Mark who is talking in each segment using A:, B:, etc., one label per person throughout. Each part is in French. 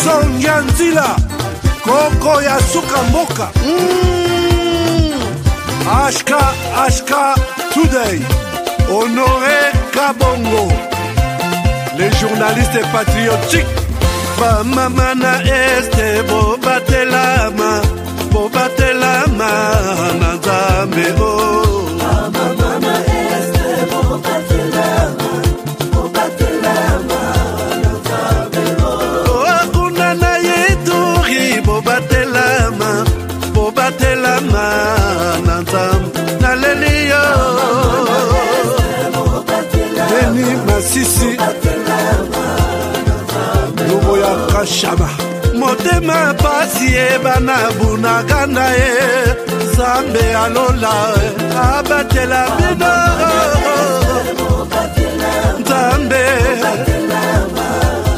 A: Sonja Nzila Koko ya Suka Mboka HK Today Honoré Kabongo. Les journalistes patriotiques Bamamana este Bobatelama Nazambe Bamamana este Bobatelama Nazambe Akuna na yeturi Bobatelama Nazambe Naleliyo Deni Masisi Lumo ya Kashama Motema pasi bana bunagana Zambe alola abatela bino Zambe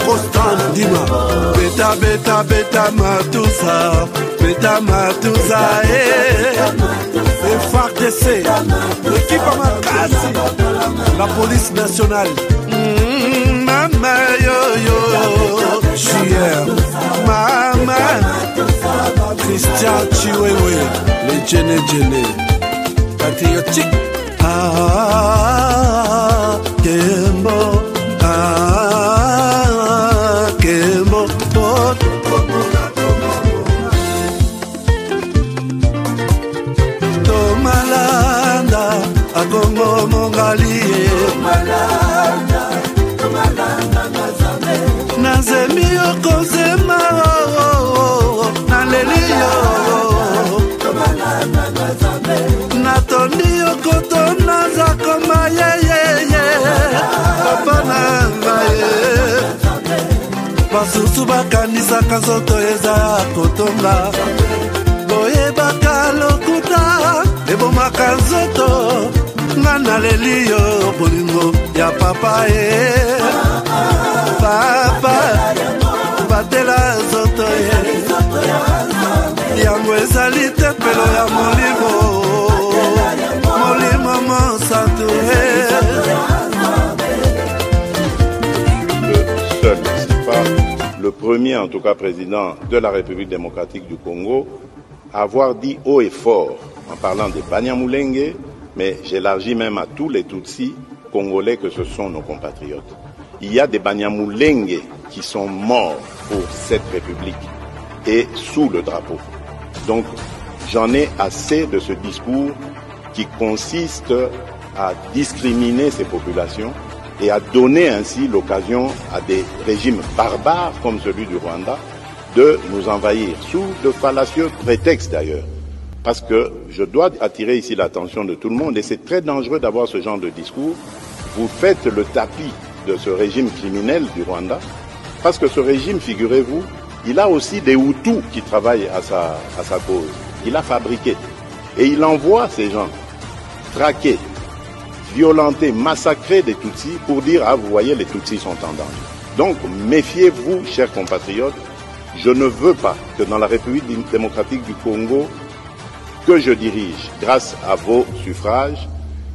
A: Constant Dima Beta Matusa FARDC L'équipe à Makasi La police nationale Mama yo Chier Mama Christian Chiwewe Les Djene Patriotique Kembo Kembo Tomalanda Agongo Mongali Nazemi Okozema Naleliyo Natoni Okotona Zakoma Yeye Papa Nangaye Basusu bakanisa Kazoto Eza Kotonga Boye Bakalokuta Ebo Makazoto Naleliyo Bolingo Ya Papa Papa Batela Zoto Yango ezali tempelo ya Molimo Monsanto
B: Seul, c'est pas le premier en tout cas président de la République démocratique du Congo à avoir dit haut et fort en parlant des Banyamulenge, mais j'élargis même à tous les Tutsis congolais que ce sont nos compatriotes. Il y a des Banyamulenge qui sont morts pour cette République et sous le drapeau. Donc j'en ai assez de ce discours qui consiste à discriminer ces populations et à donner ainsi l'occasion à des régimes barbares comme celui du Rwanda de nous envahir, sous de fallacieux prétextes d'ailleurs. Parce que je dois attirer ici l'attention de tout le monde et c'est très dangereux d'avoir ce genre de discours. Vous faites le tapis de ce régime criminel du Rwanda parce que ce régime, figurez-vous, il a aussi des Hutus qui travaillent à sa cause. Il a fabriqué. Et il envoie ces gens traquer, violenter, massacrer des Tutsis pour dire « Ah, vous voyez, les Tutsis sont en danger ». Donc, méfiez-vous, chers compatriotes. Je ne veux pas que dans la République démocratique du Congo, que je dirige, grâce à vos suffrages,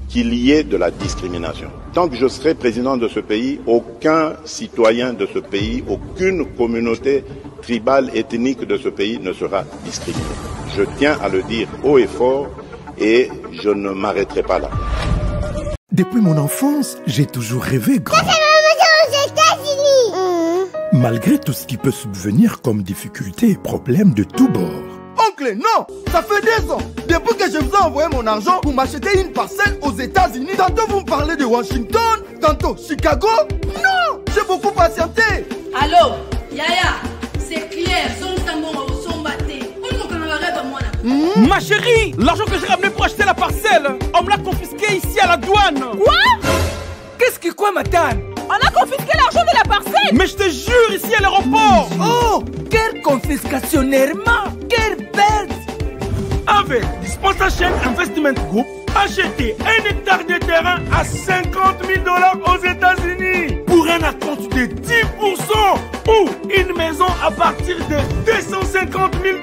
B: qu'il y ait de la discrimination. Tant que je serai président de ce pays, aucun citoyen de ce pays, aucune communauté tribale, ethnique de ce pays ne sera discriminé. Je tiens à le dire haut et fort et je ne m'arrêterai pas là.
C: Depuis mon enfance, j'ai toujours rêvé grand. Malgré tout ce qui peut subvenir comme difficultés et problèmes de tous bords.
D: Oncle, non! Ça fait 2 ans! Depuis que je vous ai envoyé mon argent pour m'acheter une parcelle aux États-Unis, tantôt vous me parlez de Washington, tantôt Chicago. Non! J'ai beaucoup patienté!
E: Allô? Yaya, c'est clair,
F: Ma chérie, l'argent que j'ai ramené pour acheter la parcelle, on me l'a confisqué ici à la douane.
G: Quoi?
F: Qu'est-ce qui quoi, madame?
G: On a confisqué l'argent de la parcelle.
F: Mais je te jure, ici à l'aéroport.
G: Oh, quelle confiscationnairement, quelle perte.
F: Avec Dispensation Investment Group, achetez 1 hectare de terrain à 50 000 $ aux États-Unis pour un acompte de 10% ou une maison à partir de 250 000 $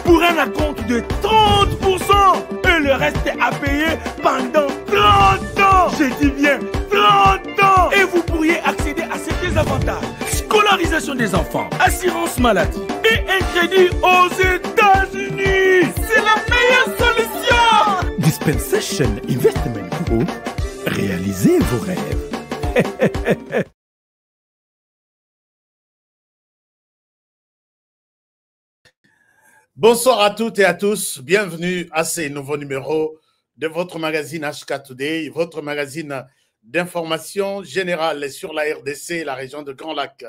F: pour un acompte de 30% et le reste à payer pendant 30 ans. Je dis bien 30 ans. Et vous pourriez accéder à ces avantages: scolarisation des enfants, assurance assurance maladie et un crédit aux États-Unis. C'est la meilleure solution.
C: Dispensation Investment Group, réalisez vos rêves.
H: Bonsoir à toutes et à tous, bienvenue à ce nouveau numéro de votre magazine HK Today, votre magazine d'information générale sur la RDC et la région de Grand Lac.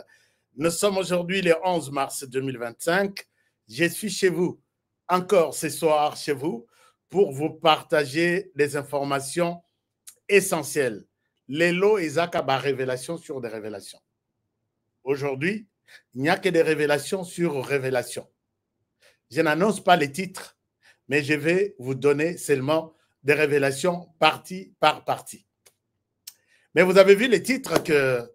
H: Nous sommes aujourd'hui le 11 mars 2025. Je suis chez vous, encore ce soir chez vous, pour vous partager des informations essentielles. Les lots et Zakaba révélations sur des révélations. Aujourd'hui, il n'y a que des révélations sur révélations. Je n'annonce pas les titres, mais je vais vous donner seulement des révélations partie par partie. Mais vous avez vu les titres que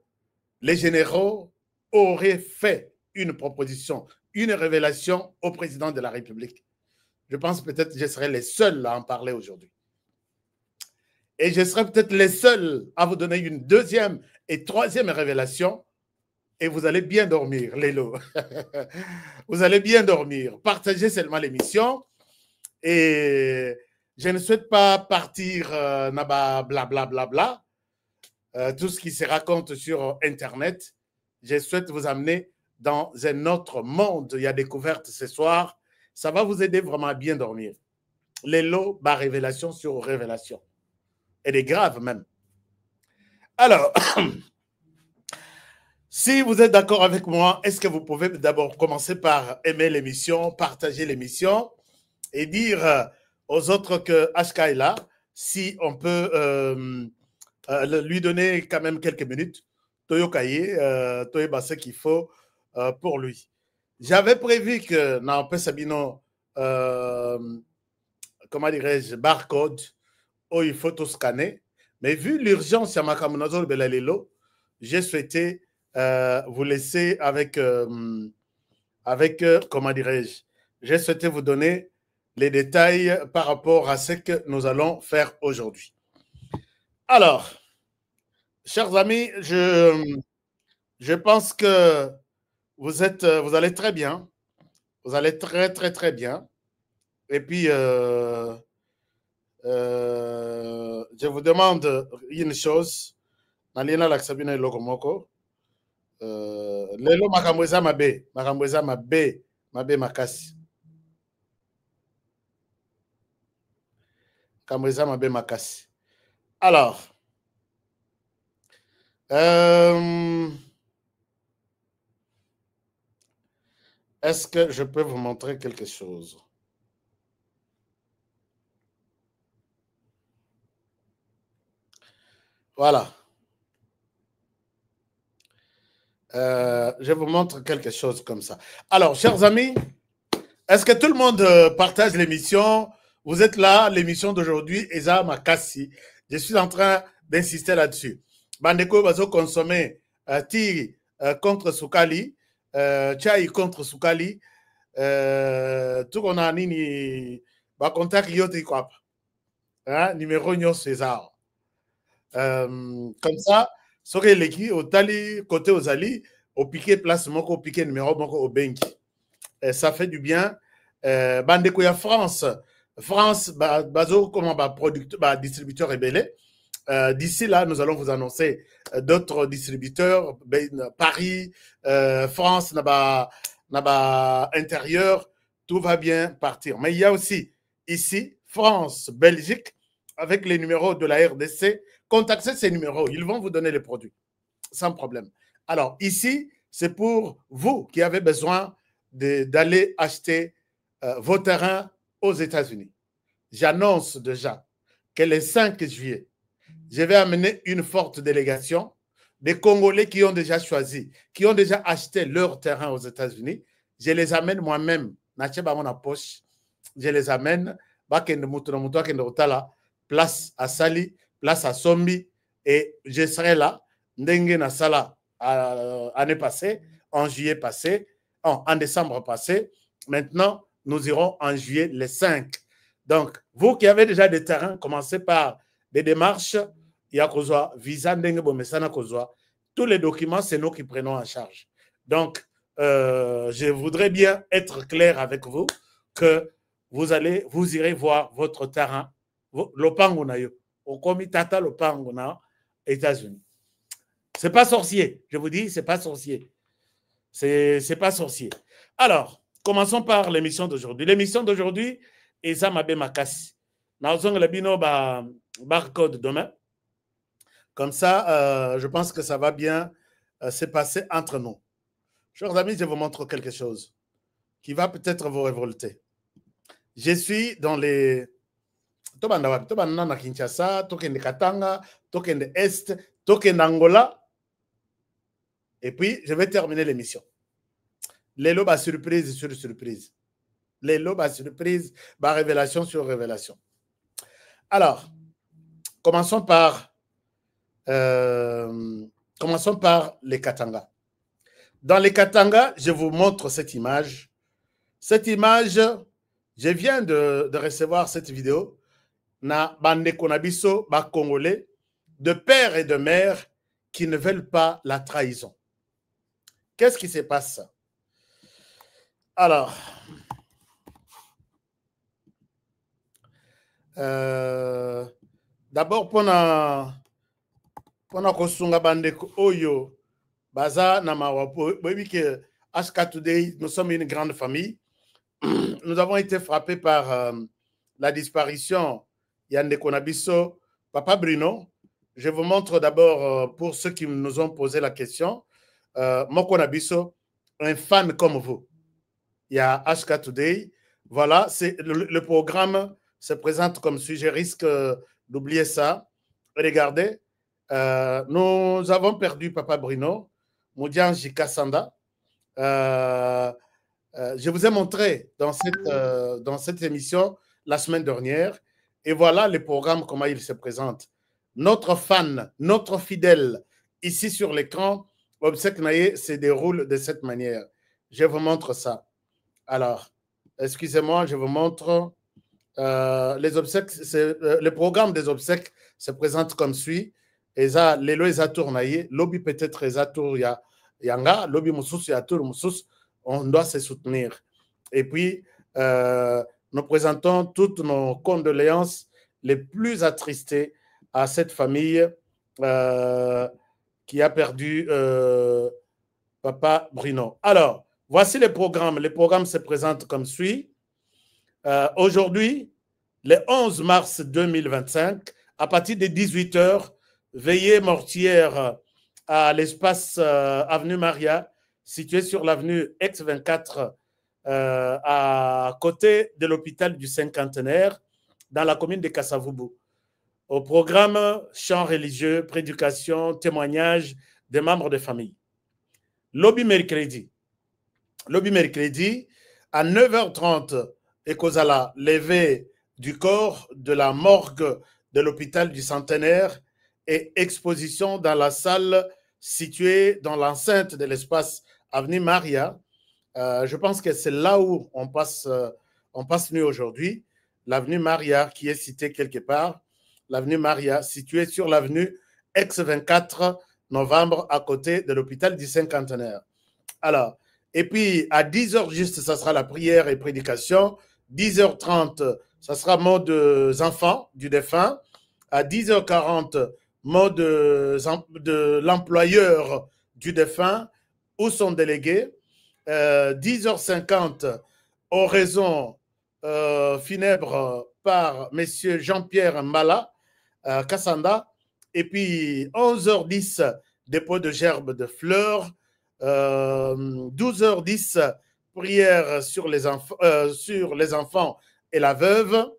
H: les généraux auraient fait une proposition, une révélation au président de la République. Je pense peut-être que je serai les seuls à en parler aujourd'hui. Et je serai peut-être les seuls à vous donner une deuxième et troisième révélation. Et vous allez bien dormir, les lots. Vous allez bien dormir. Partagez seulement l'émission. Et je ne souhaite pas partir blablabla. Tout ce qui se raconte sur Internet. Je souhaite vous amener dans un autre monde. Il y a découverte ce soir. Ça va vous aider vraiment à bien dormir. Les lots, révélation sur révélation. Et des graves même. Alors... Si vous êtes d'accord avec moi, est-ce que vous pouvez d'abord commencer par aimer l'émission, partager l'émission et dire aux autres que HK est là, si on peut lui donner quand même quelques minutes, Toyokaye, Toyeba ce qu'il faut pour lui. J'avais prévu que dans Sabino, comment dirais-je, barcode, où il faut tout scanner, mais vu l'urgence à Makamunazol Belalelo, j'ai souhaité vous laisser avec, comment dirais-je, j'ai souhaité vous donner les détails par rapport à ce que nous allons faire aujourd'hui. Alors, chers amis, je pense que vous allez très bien. Vous allez très, très, très bien. Et puis, je vous demande une chose. Nalina Laksabina Logomoko. Lelo makamweza mabe makasi makamweza mabe makasi. Alors est-ce que je peux vous montrer quelque chose? Voilà. Je vous montre quelque chose comme ça. Alors, chers amis, est-ce que tout le monde partage l'émission? Vous êtes là, l'émission d'aujourd'hui, Eza Makassi. Je suis en train d'insister là-dessus. Bandeko Bazo consommer Tiri contre Soukali, Chai contre Soukali, tout qu'on a nini, contact yoti quoi. Numéro nyo César. Comme ça, Soke leki au tali côté aux ali au piqué place moko au piqué numéro moko au benki. Ça fait du bien. Bandeko ya France bazo comment producteur distributeur rebelle. D'ici là nous allons vous annoncer d'autres distributeurs Paris, France naba intérieur, tout va bien partir. Mais il y a aussi ici France, Belgique avec les numéros de la RDC. Contactez ces numéros, ils vont vous donner les produits, sans problème. Alors, ici, c'est pour vous qui avez besoin d'aller acheter vos terrains aux États-Unis. J'annonce déjà que le 5 juillet, je vais amener une forte délégation des Congolais qui ont déjà choisi, qui ont déjà acheté leur terrain aux États-Unis. Je les amène moi-même, je les amène, place à Sali, place à Sombi, et je serai là, Ndenge na Sala, année passée, en juillet passé, en décembre passé. Maintenant, nous irons en juillet le 5. Donc, vous qui avez déjà des terrains, commencez par des démarches, Yakozwa, visa Ndenge Bomesana Kozwa. Tous les documents, c'est nous qui prenons en charge. Donc, je voudrais bien être clair avec vous que vous irez voir votre terrain, lopango na yo, au komitata lopango na États-Unis. C'est pas sorcier, je vous dis, c'est pas sorcier. C'est pas sorcier. Alors, commençons par l'émission d'aujourd'hui. L'émission d'aujourd'hui est Zamabe Makasi. Nous avons le barcode demain. Comme ça, je pense que ça va bien se passer entre nous. Chers amis, je vous montre quelque chose qui va peut-être vous révolter. Je suis dans les... Tobanda Kinshasa, Tokende Katanga, Tokende Est, Tokende Angola. Et puis, je vais terminer l'émission. Les lobes à surprise sur surprise. Les lobes à surprise, révélation sur révélation. Alors, commençons par les Katanga. Dans les Katanga, je vous montre cette image. Cette image, je viens de recevoir cette vidéo. Na bande konabiso, ba Congolais, de père et de mère qui ne veulent pas la trahison. Qu'est-ce qui se passe? Alors, d'abord, pendant kosunga bande oyo, baza na mawapo, que Ashka Today, nous sommes une grande famille. Nous avons été frappés par la disparition Yande Konabiso, Papa Bruno. Je vous montre d'abord, pour ceux qui nous ont posé la question, Moko Nabiso, un fan comme vous. Il y a Ashka Today. Voilà, le programme se présente comme suit. Je risque d'oublier ça. Regardez, nous avons perdu Papa Bruno, Moudian Jikasanda. Je vous ai montré dans cette émission la semaine dernière. Et voilà le programme, comment il se présente. Notre fan, notre fidèle, ici sur l'écran, Obsèque Naye se déroule de cette manière. Je vous montre ça. Alors, excusez-moi, je vous montre les obsèques. Le programme des obsèques se présente comme suit. Eza lelo eza tournaye, lobby peut-être eza tour yanga, lobby moussous ya tour moussous, on doit se soutenir. Et puis, nous présentons toutes nos condoléances les plus attristées à cette famille qui a perdu Papa Bruno. Alors, voici les programmes. Les programmes se présentent comme suit. Aujourd'hui, le 11 mars 2025, à partir de 18h, veillée mortière à l'espace Avenue Maria, situé sur l'avenue X24, à côté de l'hôpital du Cinquantenaire, dans la commune de Kassavubu. Au programme chant religieux, prédication, témoignage des membres de famille. Lobby mercredi. Lobby mercredi, à 9h30, Ekozala, levée du corps de la morgue de l'hôpital du Centenaire et exposition dans la salle située dans l'enceinte de l'espace Avenue Maria. Je pense que c'est là où on passe nuit aujourd'hui. L'avenue Maria qui est citée quelque part. L'avenue Maria située sur l'avenue X24 novembre à côté de l'hôpital du Cinquantenaire. Alors, et puis à 10h juste, ça sera la prière et prédication. 10h30, ça sera mot des enfants du défunt. À 10h40, mot de l'employeur du défunt ou son délégué. 10h50, oraison funèbre par M. Jean-Pierre Mbala, Kassanda. Et puis 11h10, dépôt de gerbes de fleurs. 12h10, prière sur les enfants et la veuve.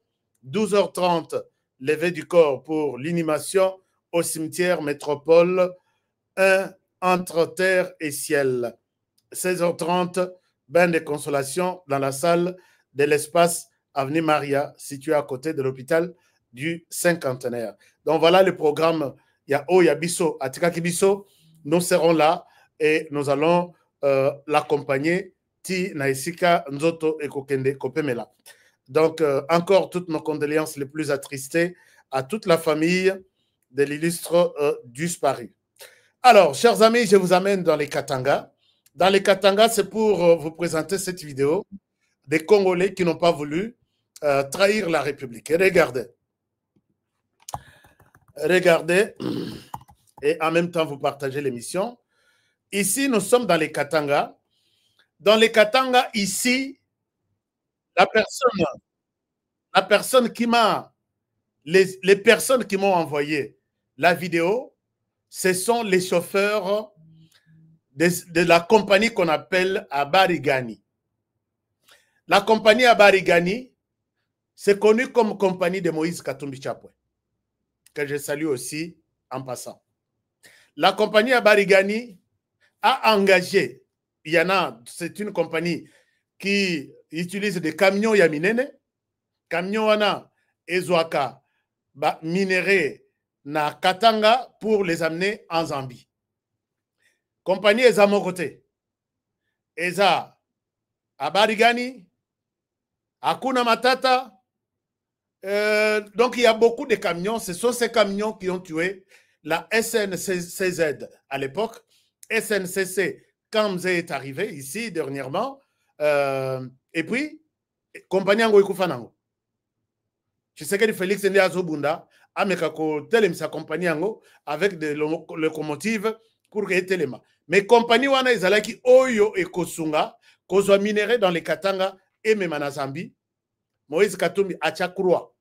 H: 12h30, levée du corps pour l'inhumation au cimetière Métropole 1 entre terre et ciel. 16h30, bain de consolation dans la salle de l'espace Avenue Maria, située à côté de l'hôpital du Cinquantenaire. Donc voilà le programme. Il y a Oyabiso, Atikaki Biso. Nous serons là et nous allons l'accompagner. Ti Naisika Nzoto et Kokende Kopemela. Donc, encore toutes nos condoléances les plus attristées à toute la famille de l'illustre disparu. Alors, chers amis, je vous amène dans les Katanga. Dans les Katanga, c'est pour vous présenter cette vidéo des Congolais qui n'ont pas voulu trahir la République. Et regardez. Regardez. Et en même temps, vous partagez l'émission. Ici, nous sommes dans les Katanga. Dans les Katanga, ici, la personne qui m'a... Les personnes qui m'ont envoyé la vidéo, ce sont les chauffeurs de la compagnie qu'on appelle Abarigani. La compagnie Abarigani, c'est connu comme compagnie de Moïse Katumbi Chapwe, que je salue aussi en passant. La compagnie Abarigani a engagé, c'est une compagnie qui utilise des camions Yaminene, camions wana Ezwaka, minéré na Katanga pour les amener en Zambie. Compagnie Eza Mokote, Eza Abarigani, Hakuna Matata. Donc il y a beaucoup de camions. Ce sont ces camions qui ont tué la SNCZ à l'époque. SNCC, quand Mzé est arrivé ici dernièrement. Et puis, compagnie Ango Ikufanango. Je sais que Félix Ndé Azobunda a mis sa compagnie avec des locomotives pour que Telema. Mais compagnie wana ezalaki oyo et Kosunga, kozwa minéré dans les Katanga et même en Zambie. Moïse Katumbi Achakurwa.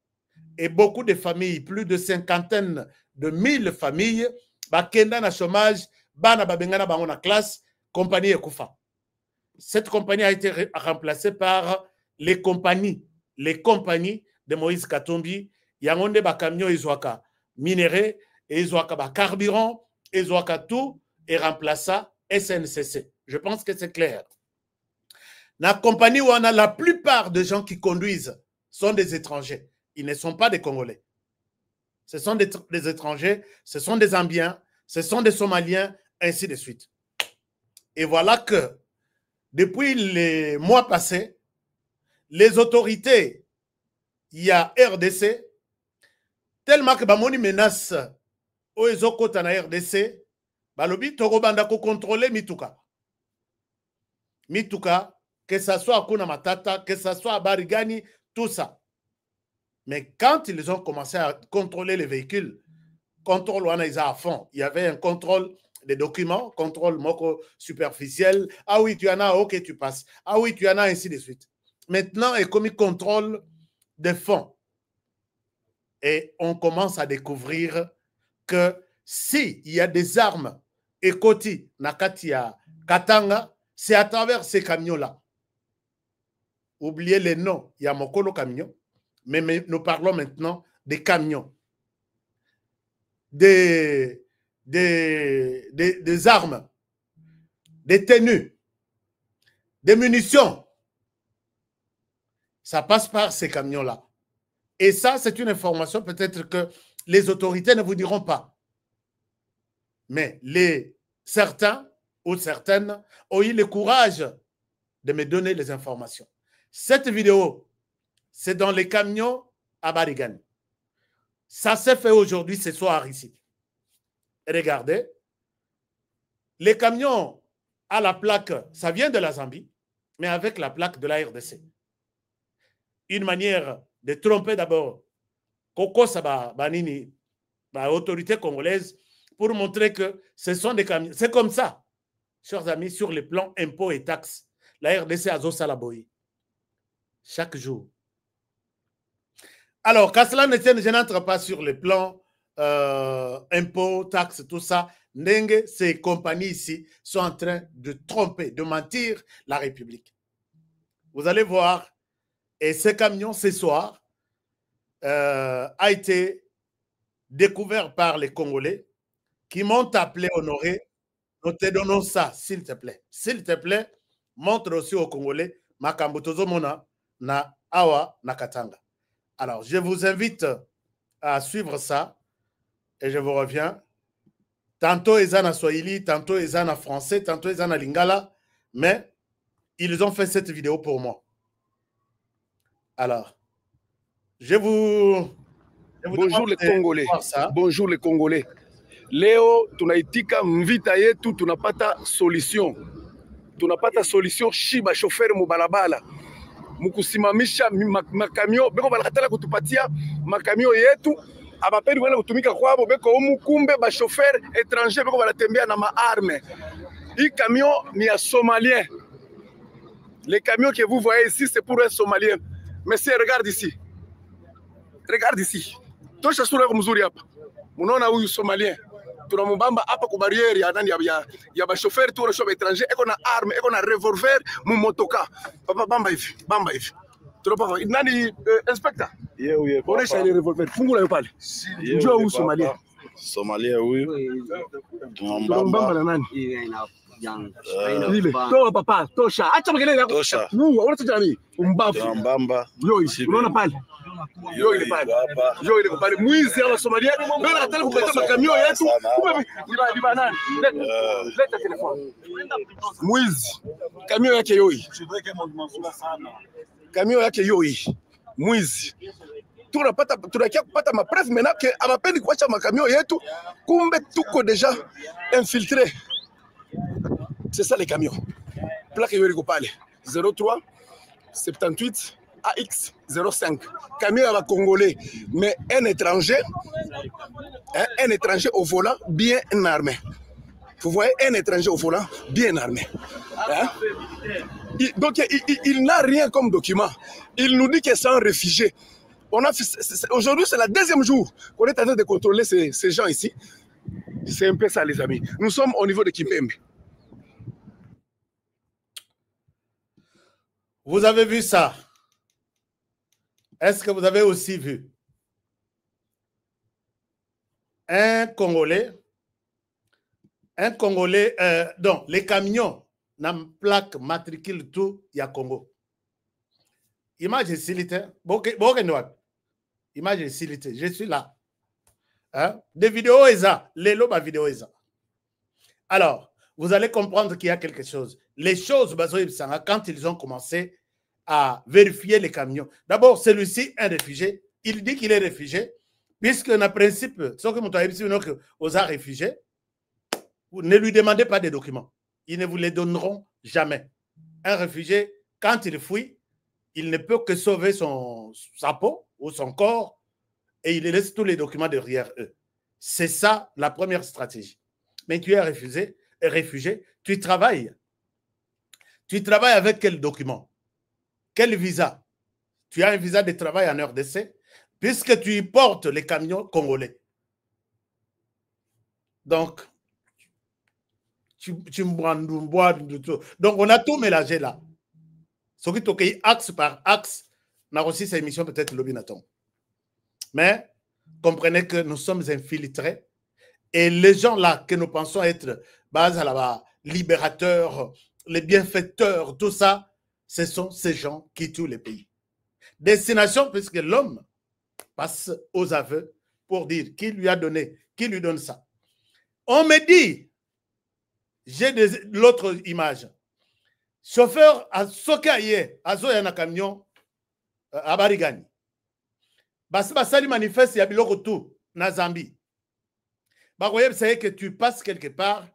H: Et beaucoup de familles, plus de 50 000 familles, bakenda na chômage, bana babengana bango na classe, compagnie Ekufa. Cette compagnie a été remplacée par les compagnies de Moïse Katumbi. Yangonde ba camion ezwaka minéré, ezwaka ba carburant, ezwaka tout et remplaça SNCC. Je pense que c'est clair. La compagnie où on a la plupart des gens qui conduisent sont des étrangers. Ils ne sont pas des Congolais. Ce sont des étrangers, ce sont des Zambiens, ce sont des Somaliens, ainsi de suite. Et voilà que depuis les mois passés, les autorités, il y a RDC, tellement que Bamoni menace aux Ezokota na RDC, Balobi Togobanda ko contrôler Mituka. Mituka, que ce soit Hakuna Matata, que ce soit Abarigani, tout ça. Mais quand ils ont commencé à contrôler les véhicules, contrôle Wanaïza à fond, il y avait un contrôle des documents, contrôle moko superficiel. Ah oui, tu en as, ok, tu passes. Ah oui, tu en as, ainsi de suite. Maintenant, il y a comme contrôle des fonds. Et on commence à découvrir que s'il y a des armes et Koti, Nakatia, Katanga, c'est à travers ces camions-là. Oubliez les noms, il y a Mokolo camion, mais nous parlons maintenant des camions, des armes, des tenues, des munitions. Ça passe par ces camions-là. Et ça, c'est une information peut-être que les autorités ne vous diront pas. Mais certains ou certaines ont eu le courage de me donner les informations. Cette vidéo, c'est dans les camions à Barigani. Ça s'est fait aujourd'hui, ce soir, ici. Regardez. Les camions à la plaque, ça vient de la Zambie, mais avec la plaque de la RDC. Une manière de tromper d'abord Koko Saba Banini, l'autorité congolaise, pour montrer que ce sont des camions. C'est comme ça, chers amis, sur les plans impôts et taxes. La RDC a Zosalaboyi. Chaque jour. Alors, qu'à cela ne tienne, je n'entre pas sur les plans impôts, taxes, tout ça. Ndenge, ces compagnies ici sont en train de tromper, de mentir la République. Vous allez voir, et ce camion, ce soir, a été découvert par les Congolais qui m'ont appelé Honoré. Nous te donnons ça, s'il te plaît. S'il te plaît, montre aussi aux Congolais Makambotozo Mona na Awa na Katanga. Alors, je vous invite à suivre ça et je vous reviens. Tantôt ils en Swahili, tantôt ils en français, tantôt ils en Lingala, mais ils ont fait cette vidéo pour moi. Alors,
I: bonjour les Congolais. Bonjour les Congolais. Léo, tunaitika mvita yetu tunapata solution. tunapata solution shiba chauffeur mubalabala mukusimamisha makamio beko balakatala kutupatia makamio yetu abapendi kwenda kutumika kwabo beko umukumbe ba chauffeur étranger beko balatembea na maarme. Hii camion ni ya Somalien. Les camions que vous voyez ici c'est pour un Somalien. Monsieur, regarde ici. Regarde ici. Tosha sura yako mzuri hapa. Munaona huyu Somalien. Tunamubamba hapa kwa barriere ya nani ya ba chauffeur tu na étranger eko na arme, eko na revolver mu motoka. Papa bamba hivi, bamba hivi. Tunapapa nani inspector? Yeye. Onesha ile revolver. Fungula hiyo pale. Njoo huyu Somalien.
J: Somalien huyu.
I: Tunambamba na nani? Ile. Toa papa, tosha. Acha makelele yako.
J: Tosha.
I: Mungu, unaona jamii. Umbavu.
J: Tunambamba.
I: Yoi, unaona pale? Yo ile pale. Yo ile pale. Mwizi wa Somalia. Ndio anataka kupata makamio yetu. Kumbe ni banani. Leta telefoni. Mwizi. Kamio yake yoi. Kamio yake yoi. Mwizi. Tunakia kupata mapreuve maintenant que abapendi kuacha makamio yetu. Kumbe tuko déjà infiltré. C'est ça les camions. Plaque yoi liko pale. 03 78 AX 05. Camion à Congolais, mais un étranger au volant bien armé. Vous voyez, un étranger au volant bien armé. Hein? Donc il n'a rien comme document. Il nous dit que c'est un réfugié. Aujourd'hui, c'est le deuxième jour qu'on est en train de contrôler ces gens ici. C'est un peu ça, les amis. Nous sommes au niveau de Kimpembe.
H: Vous avez vu ça? Est-ce que vous avez aussi vu un Congolais, donc les camions, n'ont plaque matricule tout, il y a Congo. Image silité, image silité, je suis là. Hein? Des vidéos, les lobes à vidéo. Alors, vous allez comprendre qu'il y a quelque chose. Les choses, quand ils ont commencé à vérifier les camions. D'abord, celui-ci, un réfugié, il dit qu'il est réfugié, puisque dans le principe, ce que vous avez réfugié, vous ne lui demandez pas de documents. Ils ne vous les donneront jamais. Un réfugié, quand il fuit, il ne peut que sauver sa peau ou son corps et il laisse tous les documents derrière eux. C'est ça la première stratégie. Mais tu es réfugié, tu travailles. Tu travailles avec quel document? Quel visa? Tu as un visa de travail en RDC puisque tu y portes les camions congolais. Donc, donc on a tout mélangé là. Ce qui est axe par axe, on a aussi cette émission peut-être le binaton. Mais comprenez que nous sommes infiltrés et les gens là que nous pensons être libérateurs, les bienfaiteurs, tout ça, ce sont ces gens qui tuent les pays. Destination, puisque l'homme passe aux aveux pour dire qui lui a donné, qui lui donne ça. On me dit, j'ai l'autre image. Chauffeur à Sokaye, à Zoyana camion, à Barigani. Basali manifeste, il y a biloko tout, na Zambie. Vous savez que tu passes quelque part,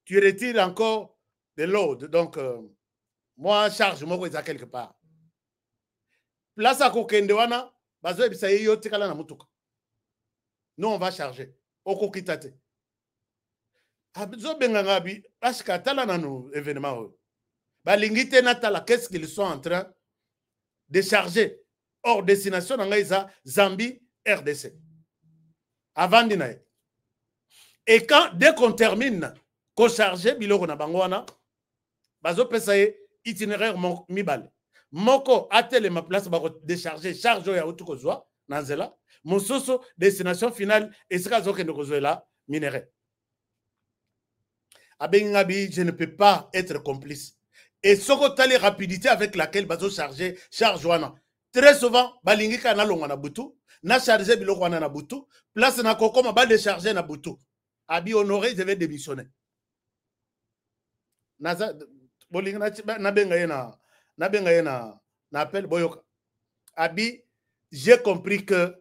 H: tu retires encore de load. Donc, moi, charge, moi, je quelque part. Place à Kokendewana, nous, on va charger. Au Kokitate. Qu'est-ce qu'ils sont en train de charger? Hors destination, Zambie, RDC. Avant d'inaï. Et dès qu'on termine, qu'on charge, biloko na bangwana, bazo pesaye itinéraire mibale. Moko atele ma place ba décharger charge ya utukozwa nanzela. Mososo destination finale et ce kazo ke ndokozwela minerai. Abengabi, je ne peux pas être complice. Et soko tali rapidité avec laquelle bazo charger charge wana. Très souvent balingi kana longa na butu, na charger biloko wana na butu, place na kokoma ba décharger na butu. Abi honoré, je vais démissionner. Naza bolingi na benga na appel boyoka. Abi, j'ai compris que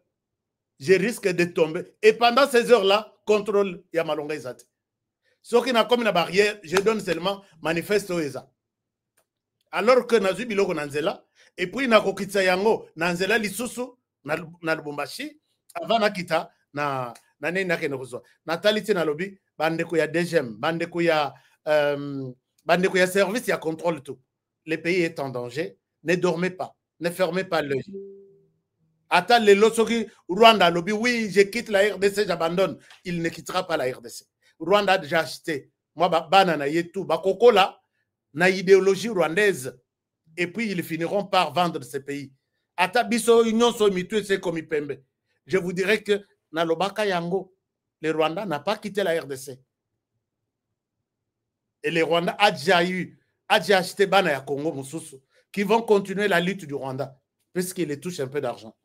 H: je risque de tomber. Et pendant ces heures-là, contrôle Yamalonga Izate. Ce qui n'a comme une barrière, je donne seulement manifeste Oeza. Alors que nazu biloko nanzela, et puis nakokitsa yango nanzela lisusu na Lubumbashi avant nakita na nene nakene kozwa. Natalité na lobby bandeko ya DGM, bandeko ya service ya contrôle tout. Le pays est en danger, ne dormez pas, ne fermez pas l'œil. Attends les losoki Rwanda lobby, oui, je quitte la RDC, j'abandonne. Il ne quittera pas la RDC. Rwanda a déjà acheté. Moi banana yetu bakoko là na idéologie rwandaise. Et puis ils finiront par vendre ces pays. Ata biso union so mitu c'est comme Ipembe. Je vous dirais que na lobaka yango, le Rwanda n'a pas quitté la RDC. Et le Rwanda a déjà acheté bana ya Congo mususu qui vont continuer la lutte du Rwanda puisqu'il les touche un peu d'argent.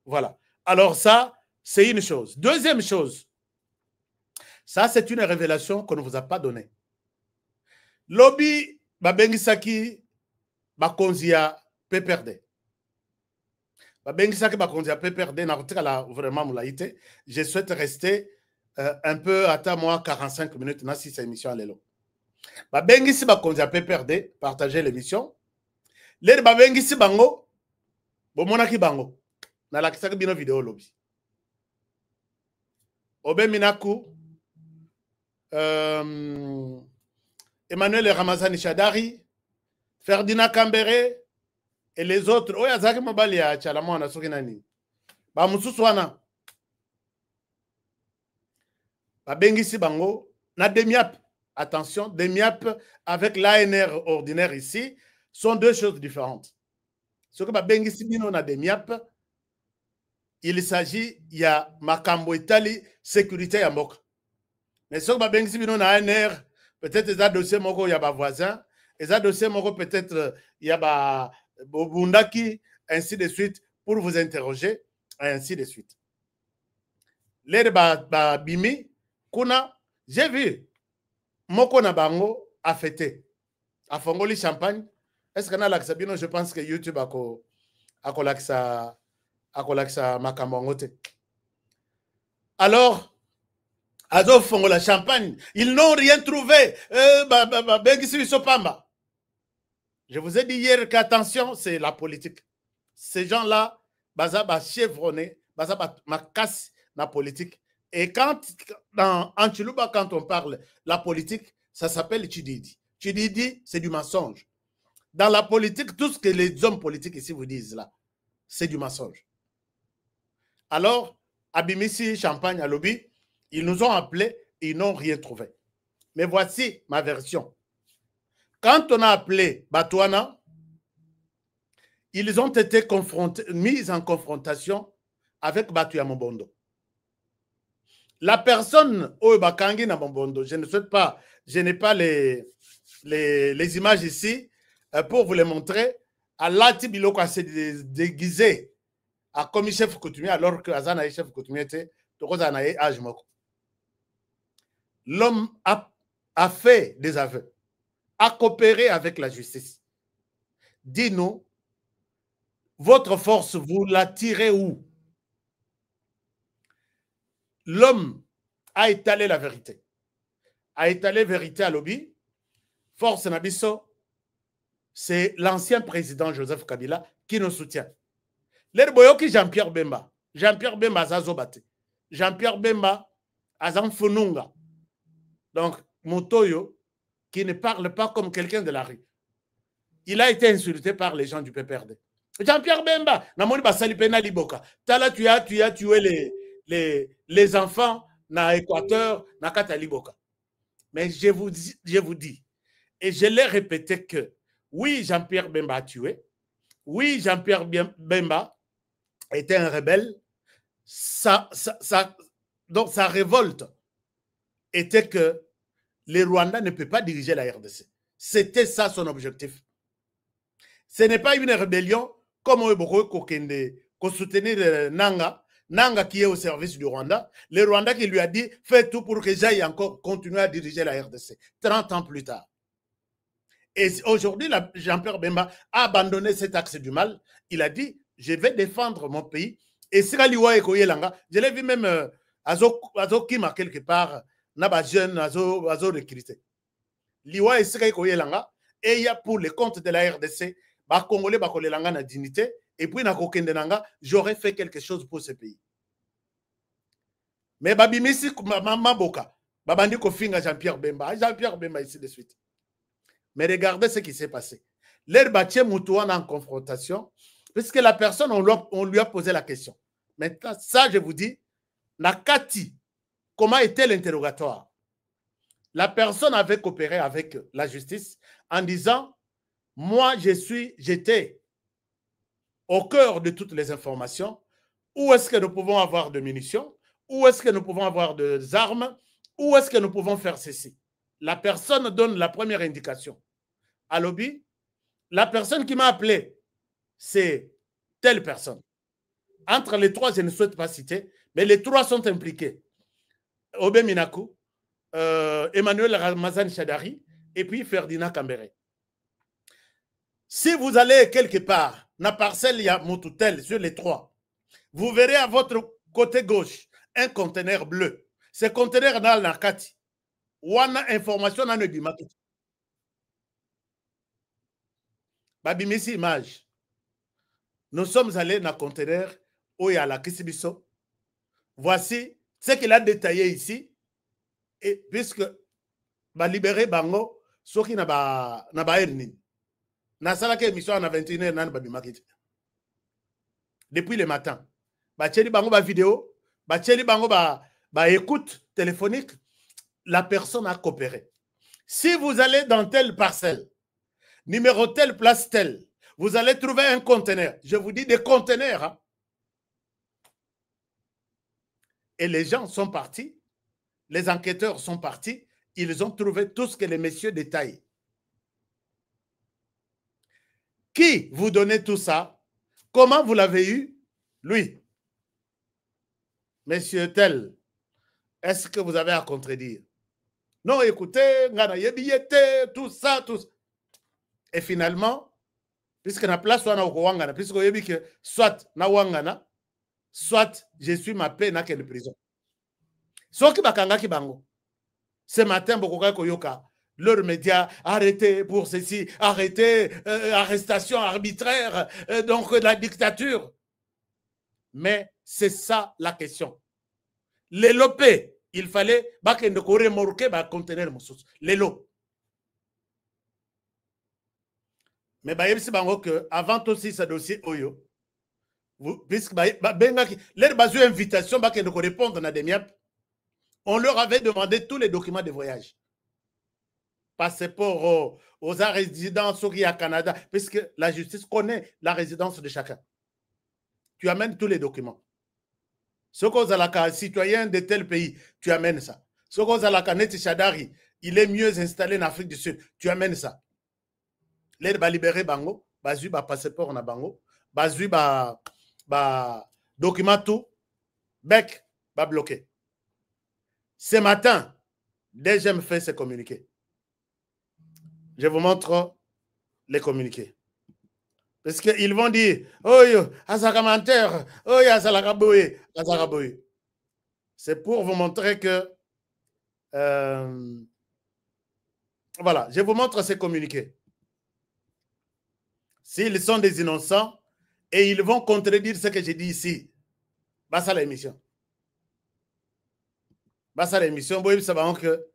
H: Voilà. Alors ça, c'est une chose. Deuxième chose, ça c'est une révélation qu'on ne vous a pas donnée. Lobby babengisaki bakonzia PPRD. Babengisaki bakonzia PPRD na kotikala vraiment moulaïté. Je souhaite rester un peu à moi 45 minutes dans cette émission à l'élo. Babengisi bakonzia PPRD, partagez l'émission. Les babengisi bango, bomonaki bango. Na la kisaki bino vidéo lobby. Obe Minaku, Emmanuel Ramazani Chadari, Ferdinand Kambere et les autres. Oya zaki mobali ya chalamo na soki nani. Ba mususu wana. Ba bengisi bango na demiap. Attention, demiap avec l'ANR ordinaire ici sont deux choses différentes. Ce que ba bengisi bino na demiap, il s'agit ya makambo itali sécurité ya mboka. Mais ce que ba bengisi bino na ANR, peut-être les dossiers moko ya ba voisin, les dossiers moko peut-être ya ba bundaki, ainsi de suite, pour vous interroger, ainsi de suite. Les ba bimi, kuna, j'ai vu, moko na bango a fêté, a fongoli champagne. Est-ce qu'on a l'accès bino? Je pense que YouTube a l'accès makambo. Alors, Azo fongola champagne, ils n'ont rien trouvé. Je vous ai dit hier qu'attention, c'est la politique. Ces gens-là, bazaba chevronné, bazaba makas la politique. Et quand, dans Antilouba, quand on parle la politique, ça s'appelle Chididi. Chididi, c'est du mensonge. Dans la politique, tout ce que les hommes politiques ici vous disent là, c'est du mensonge. Alors, Abimisi, Champagne, à lobby, ils nous ont appelés et ils n'ont rien trouvé. Mais voici ma version. Quand on a appelé Batouana, ils ont été mis en confrontation avec Batouya Mobondo. La personne au Bakangi na Mobondo, je ne souhaite pas, je n'ai pas les images ici pour vous les montrer. Allah Tibiloko s'est déguisé à comme chef coutumier alors que Azana est chef coutumier était Tokozanae Ajmoko. L'homme a fait des aveux, a coopéré avec la justice. Dis-nous, votre force, vous la tirez où? L'homme a étalé la vérité. A étalé la vérité à lobby. Force Nabiso, c'est l'ancien président Joseph Kabila qui nous soutient. L'Erboyoki Jean-Pierre Bemba. Jean-Pierre Bemba Azazobate. Jean-Pierre Bemba Azanfununga. Donc, Motoyo, qui ne parle pas comme quelqu'un de la rue. Il a été insulté par les gens du PPRD. Jean-Pierre Bemba, Namoni Basali Pena Liboka. Tala, tu as tué les enfants na Équateur, na Kataliboka. Mais je vous dis, et je l'ai répété que, oui, Jean-Pierre Bemba a tué. Oui, Jean-Pierre Bemba était un rebelle. Donc, sa révolte était que les Rwandais ne peuvent pas diriger la RDC. C'était ça son objectif. Ce n'est pas une rébellion comme Oeboko Kokende, qu'on soutenir Nanga, Nanga qui est au service du Rwanda. Le Rwanda qui lui a dit, fais tout pour que j'aille encore continuer à diriger la RDC. 30 ans plus tard. Et aujourd'hui, Jean-Pierre Bemba a abandonné cet axe du mal. Il a dit, je vais défendre mon pays. Et Siraliwa Ekoyelanga, je l'ai vu même Azo Kima quelque part, Naba jeune, Azo recruté. Liwa et Siraliwa Ekoyelanga, et il y a pour les comptes de la RDC, bah Congolais bah kolelanga na dignité et puis na kokendenanga, j'aurais fait quelque chose pour ce pays. Mais babimisi maboka, babandi kofinga Jean-Pierre Bemba ici de suite. Mais regardez ce qui s'est passé. L'air bâtier Moutouana en confrontation, puisque la personne, on lui a posé la question. Maintenant, ça, je vous dis, Nakati, comment était l'interrogatoire? La personne avait coopéré avec la justice en disant, moi, j'étais au cœur de toutes les informations. Où est-ce que nous pouvons avoir de munitions? Où est-ce que nous pouvons avoir des armes? Où est-ce que nous pouvons faire ceci? La personne donne la première indication. À lobby, la personne qui m'a appelé, c'est telle personne. Entre les trois, je ne souhaite pas citer, mais les trois sont impliqués. Obé Minakou, Emmanuel Ramazan Chadari et puis Ferdinand Kambere. Si vous allez quelque part, dans la parcelle, il y a Moutoutel sur les trois, vous verrez à votre côté gauche un conteneur bleu. Ce conteneur dans la Kati. Ou on a information dans le market. Babimisi image. Nous sommes allés dans le conteneur où il y a la Kisibiso. Voici ce qu'il a détaillé ici. Et puisque ba libéré bango, ce qui n'a pas erni. Na salaka émission en 21h nan babimakiti. Depuis le matin. Ba tcheli bango ba vidéo, ba tcheli bango ba écoute téléphonique, la personne a coopéré. Si vous allez dans telle parcelle, numéro telle, place telle, vous allez trouver un conteneur. Je vous dis des conteneurs. Hein? Et les gens sont partis. Les enquêteurs sont partis. Ils ont trouvé tout ce que les messieurs détaillent. Qui vous donnait tout ça? Comment vous l'avez eu? Lui. Monsieur tel, est-ce que vous avez à contredire? Non, écoutez, tout ça, tout ça. Et finalement, puisque na place soit na wangana, puisque vous que soit na wangana, soit je suis ma paix na quelle prison. Soit qui bakanga ki bango. Ce matin, Bokoka Koyoka, leurs médias, arrêtez pour ceci, arrêtez, arrestation arbitraire, donc la dictature. Mais c'est ça la question. Les lopés, il fallait bakende ko remorquer ba conteneur mosus. Les lots. Mais avant aussi ce dossier Oyo, puisque leur base invitation de répondre à des miap, on leur avait demandé tous les documents de voyage. Passeport aux résidents au Canada, puisque la justice connaît la résidence de chacun. Tu amènes tous les documents. Ce qu'on a citoyen de tel pays, tu amènes ça. Ce qu'on a Neti Chadari, il est mieux installé en Afrique du Sud, tu amènes ça. L'aide va libérer Bango, bazu ba passeport na Bango, bazu ba document tout, bec va bloquer. Ce matin, déjà me fait ce communiqué. Je vous montre les communiqués. Parce qu'ils vont dire, oh yo, asakamanter, oh yo, asalakaboye, asakaboye. C'est pour vous montrer que, voilà, je vous montre ces communiqués. S'ils sont des innocents et ils vont contredire ce que j'ai dit ici, bah ça l'émission. Bah ça l'émission, vous savez que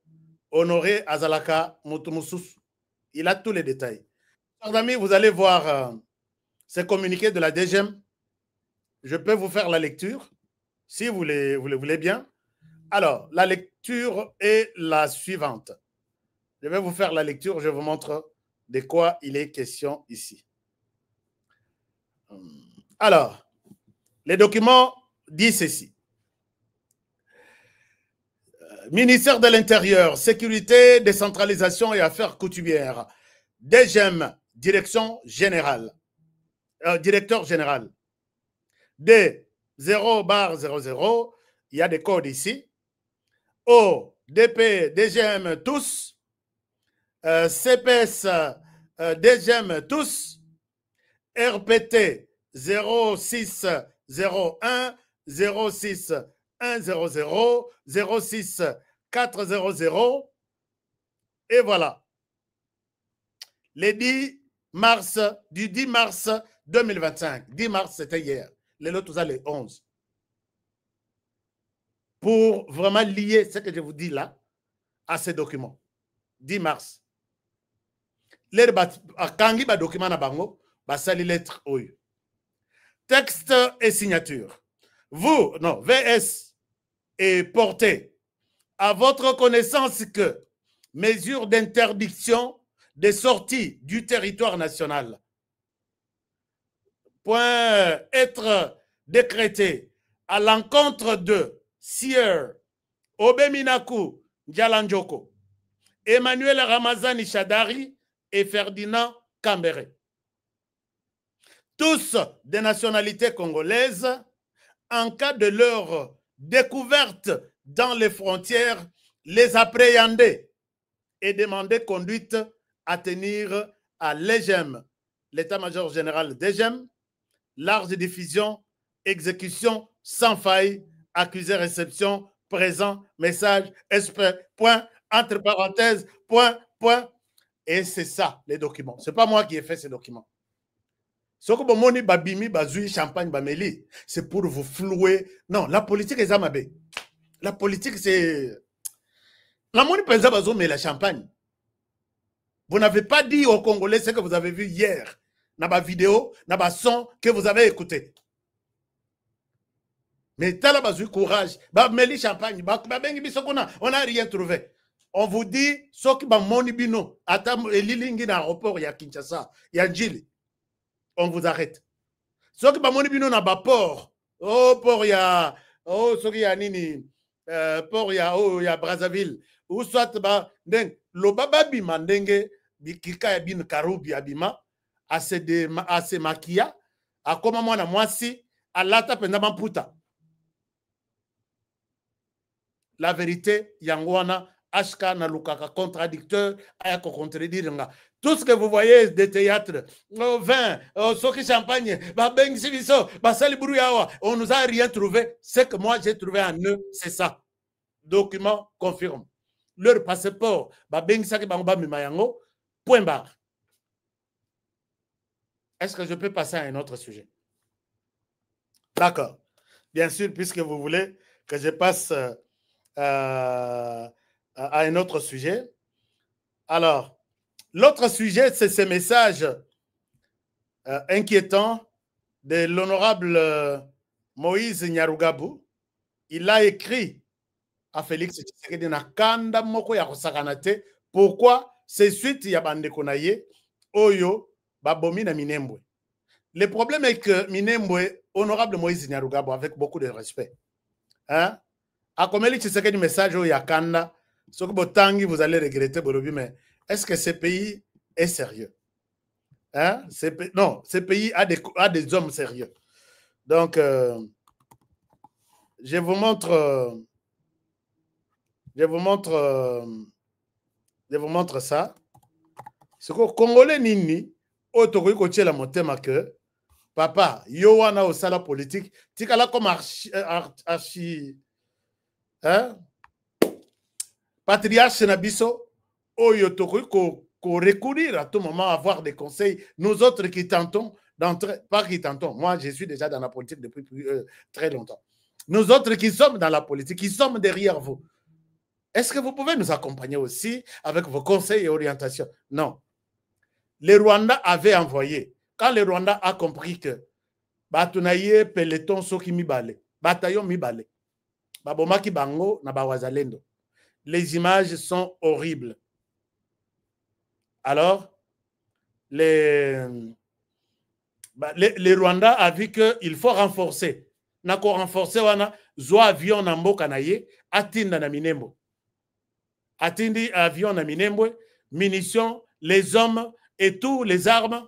H: Honoré Azalaka Moutoumoussous, il a tous les détails. Chers amis, vous allez voir ces communiqués de la DGM. Je peux vous faire la lecture, si vous le voulez bien. Alors, la lecture est la suivante. Je vais vous faire la lecture, je vous montre de quoi il est question ici. Alors, les documents disent ceci. Ministère de l'Intérieur, Sécurité, Décentralisation et Affaires coutumières. DGM, Direction Générale. Directeur Général. D 0/00, il y a des codes ici. O, DP, DGM, tous. CPS, DGM, tous. RPT 0601 06 100 06 400 et voilà. le 10 mars, du 10 mars 2025. 10 mars, c'était hier. Les autres, tout ça, les 11. Pour vraiment lier ce que je vous dis là à ces documents. 10 mars. Les kangi ba document na bango, ba sali lettre oyo. Texte et signature. Vous, non, VS est porté à votre connaissance que mesure d'interdiction des sorties du territoire national point être décrété à l'encontre de Sieur Obeminaku Njalanjoko, Emmanuel Ramazani Chadari et Ferdinand Kambere. Tous des nationalités congolaises, en cas de leur découverte dans les frontières, les appréhender et demander conduite à tenir à l'EGEM, l'état-major général d'EGEM, large diffusion, exécution sans faille, accusé réception, présent, message, SP, point, entre parenthèses, point, point. Et c'est ça, les documents. Ce n'est pas moi qui ai fait ces documents. Ce que vous babimi, bazoui, champagne, bameli, c'est pour vous flouer. Non, la politique est amabé. La politique, c'est... La moni pensa bazo, mais la champagne. Vous n'avez pas dit aux Congolais ce que vous avez vu hier. Dans ma vidéo, dans ma son que vous avez écouté. Mais t'as la courage. Meli champagne. On n'a rien trouvé. On vous dit, ce qui va moni bino, attends, lilingi dans l'aéroport, il y a Kinshasa, il y a Njili. On vous arrête. Ce qui va moni bino dans le port, oh, port, il y a, oh, ce qui y a nini, port, il y a, oh, il y a Brazzaville, ou soit, le baba bima, ndenge, bikika ya bin karubi abima, à se maquilla, à comment moi, moi, si, à l'ata pendant puta. La vérité, Yangwana, HK Nalukaka, contradicteur, Ayako contredire. Tout ce que vous voyez des théâtres, vin, soki champagne, on nous a rien trouvé. Ce que moi j'ai trouvé en eux, c'est ça. Document confirme. Leur passeport, point barre. Est-ce que je peux passer à un autre sujet? D'accord. Bien sûr, puisque vous voulez que je passe à un autre sujet. Alors, l'autre sujet, c'est ce message inquiétant de l'honorable Moïse Nyarugabo. Il a écrit à Félix Tshisekedi na kanda moko ya kosakanate. Pourquoi? C'est suite ya bande konaye oyo babomi na Minembwe. Le problème est que Minembwe, honorable Moïse Nyarugabo, avec beaucoup de respect, hein, a comme il Tshisekedi message au Yakanda, ce que Botangi vous allez regretter, mais est-ce que ce pays est sérieux? Hein? Non, ce pays a des hommes sérieux. Donc, je vous montre ça. Ce que Congolais nini, autour de la montée que papa, Yowana au sala politique, tikala comme archi, hein? Patriarche Nabiso, Oyo Toku, qu'on recourir à tout moment à avoir des conseils. Nous autres qui tentons d'entrer, pas qui tentons, moi je suis déjà dans la politique depuis très longtemps. Nous autres qui sommes dans la politique, qui sommes derrière vous, est-ce que vous pouvez nous accompagner aussi avec vos conseils et orientations? Non. Les Rwandais avaient envoyé, quand le Rwanda a compris que Batunaye, Peloton, Soki Mibale, Bataillon Mibale, Babomaki Bango, Nabawazalendo. Les images sont horribles. Alors, les Rwandais a vu qu'il faut renforcer. Nako renforcer wana zo avion na mboka na ye atinda na Minembwe. Atindi avion na Minembwe, munitions, les hommes et tous les armes,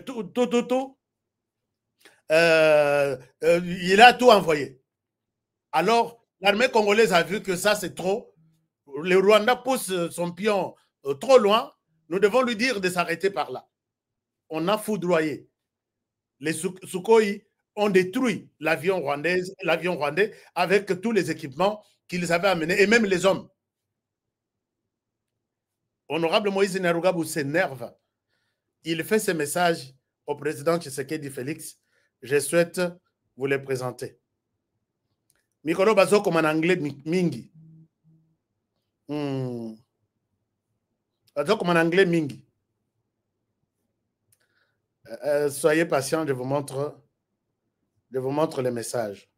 H: tout. Il a tout envoyé. Alors, l'armée congolaise a vu que ça c'est trop. Le Rwanda pousse son pion trop loin. Nous devons lui dire de s'arrêter par là. On a foudroyé. Les Sukhoi ont détruit l'avion rwandais avec tous les équipements qu'ils avaient amenés, et même les hommes. Honorable Moïse Nyarugabo s'énerve il fait ce message au président Tshisekedi Félix. Je souhaite vous les présenter. Mikolo bazo comme en anglais mingi. Bazo comme en anglais mingi. Soyez patient, je vous montre les messages.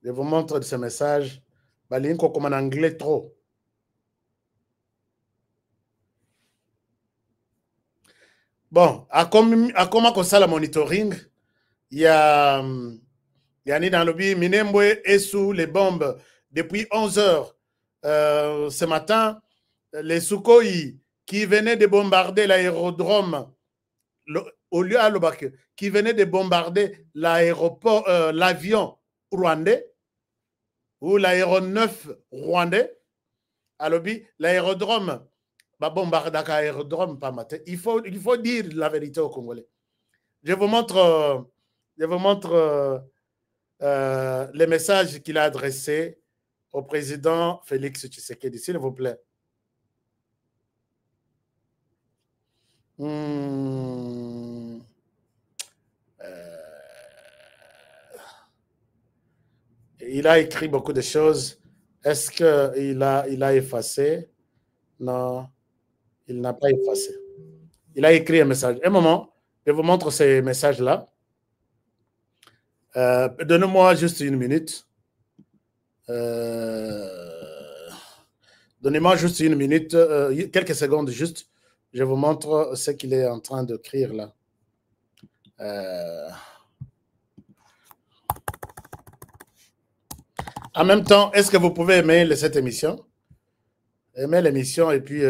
H: Je vous montre ce message. Balinko comme en anglais trop. Bon, à comment ça la monitoring, il y a ni dans le lobby Minembwe est sous les bombes depuis 11 heures. Ce matin, les Sukhoi qui venaient de bombarder l'aérodrome, au lieu à Lobak, qui venaient de bombarder l'aéroport, l'avion rwandais, ou l'aéronef rwandais, à lobby, l'aérodrome, bombardaka aérodrome pas matin. Il faut dire la vérité aux Congolais. Je vous montre les messages qu'il a adressés au président Félix Tshisekedi, s'il vous plaît. Il a écrit beaucoup de choses. Est-ce qu'il a effacé? Non, il n'a pas effacé. Il a écrit un message. Un moment, je vous montre ces messages-là. Donnez-moi juste une minute. Donnez-moi juste une minute, quelques secondes juste. Je vous montre ce qu'il est en train d'écrire là. En même temps, est-ce que vous pouvez aimer cette émission? Aimez l'émission et puis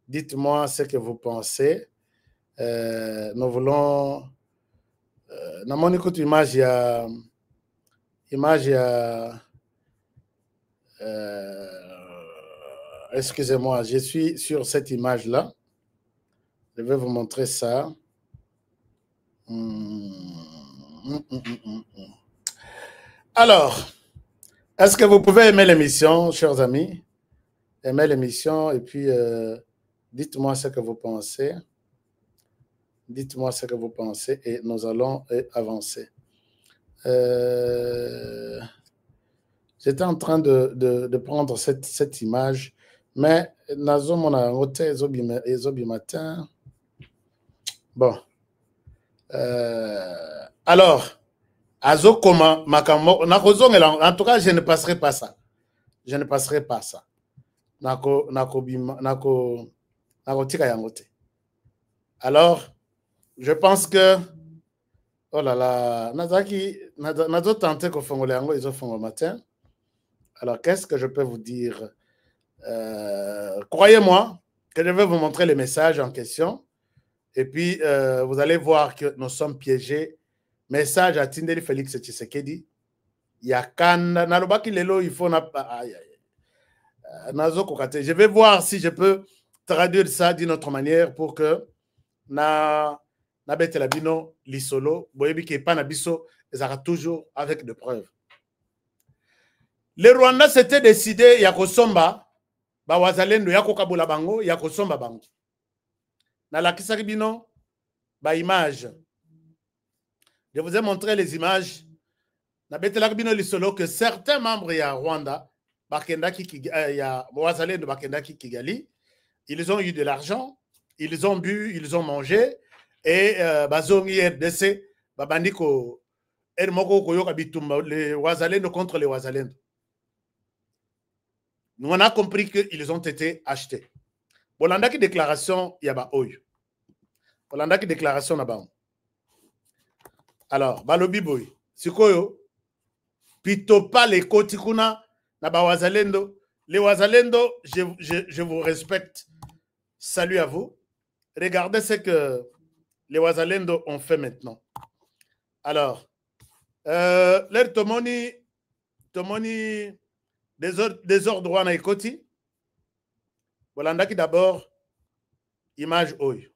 H: dites-moi ce que vous pensez. Nous voulons... dans mon écoute image, il y a... excusez-moi, je suis sur cette image-là. Je vais vous montrer ça. Alors, est-ce que vous pouvez aimer l'émission, chers amis? Aimez l'émission et puis dites-moi ce que vous pensez. Dites-moi ce que vous pensez et nous allons avancer. J'étais en train de prendre cette image, mais nazo mona ngote ezobi matin. Bon. Alors, azo koma makamo nakozongela, en tout cas je ne passerai pas ça. Je ne passerai pas ça. Nako tika yangote. Alors, je pense que oh là là, nazo tenté ko fongole yango izo fongo matin. Alors, qu'est-ce que je peux vous dire? Croyez-moi que je vais vous montrer les messages en question. Et puis, vous allez voir que nous sommes piégés. Message à Tindeli Félix Tshisekedi. Il y a Kanda. Nalobaki lelo, il faut... Je vais voir si je peux traduire ça d'une autre manière pour que na betelabino lisolo, boyebi ke pa na biso, ezaka toujours avec des preuves. Le Rwanda s'était décidé ya kosomba ba wazalendo ya kokabola bango ya kosomba bango. Na lakisaki bino ba image. Je vous ai montré les images. Na betelaki bino lisolo que certains membres ya Rwanda ya wazalendo bakendaki Kigali, ils ont eu de l'argent, ils ont bu, ils ont mangé et bazongi RDC babandiko moko koyoka bitumba les wazalendo contre les wazalendo. Nous on a compris qu'ils ont été achetés. Bolandaki déclaration yaba oyo. Bolandaki déclaration na ba. Alors balobi boy sikoyo pitopa les kotikuna na ba wazalendo. Les wazalendo, je vous respecte. Salut à vous. Regardez ce que les wazalendo ont fait maintenant. Alors, leur tomoni désordre wana ekoti. Bolandaki d'abord image oyo.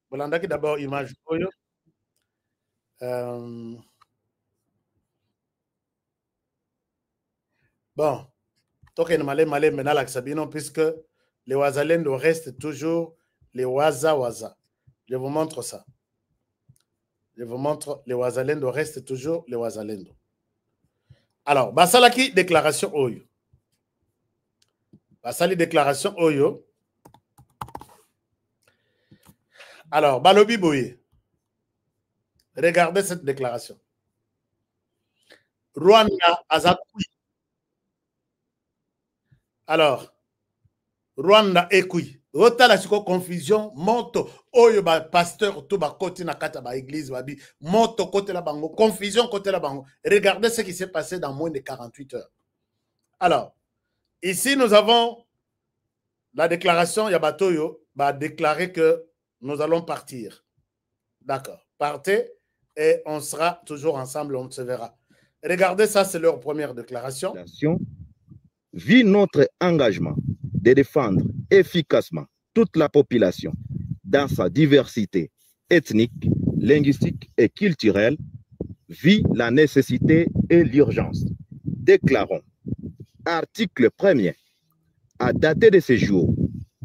H: Bolandaki d'abord image oyo. Bon, token malé maintenant la Sabino, puisque les Wazalendo restent toujours les Waza. Je vous montre ça. Je vous montre, les Wazalendo restent toujours les Wazalendo. Alors, Basalaki, déclaration Oyo. Basali, déclaration Oyo. Alors, Balobi Boye. Regardez cette déclaration. Rwanda Azakui. Alors, Rwanda Ekui. Rota la confusion, moto, oyo ba pasteur, tout ba côté na kata ba église, babi, moto côté la bango, confusion côté la bango. Regardez ce qui s'est passé dans moins de 48 heures. Alors, ici nous avons la déclaration, Yabatoyo va déclarer que nous allons partir. D'accord, partez et on sera toujours ensemble, on se verra. Regardez ça, c'est leur première déclaration.
K: Vit notre engagement de défendre efficacement toute la population dans sa diversité ethnique, linguistique et culturelle, vit la nécessité et l'urgence. Déclarons, article 1er, à dater de ce jour,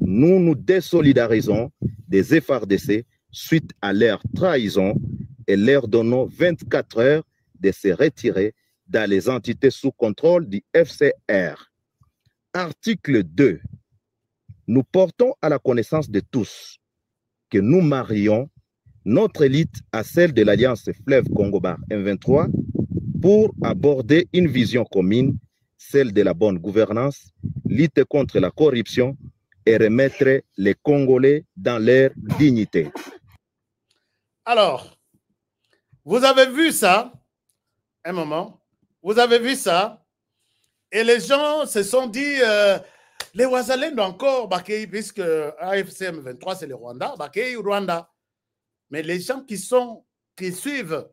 K: nous nous désolidarisons des FARDC suite à leur trahison et leur donnons 24 heures de se retirer dans les entités sous contrôle du FCR. Article 2. Nous portons à la connaissance de tous que nous marions notre élite à celle de l'Alliance Fleuve Congo-Bar M23 pour aborder une vision commune, celle de la bonne gouvernance, lutter contre la corruption et remettre les Congolais dans leur dignité.
H: Alors, vous avez vu ça, un moment, vous avez vu ça, et les gens se sont dit, les Wazalendo encore, puisque AFC M23 c'est le Rwanda, Rwanda. Mais les gens qui suivent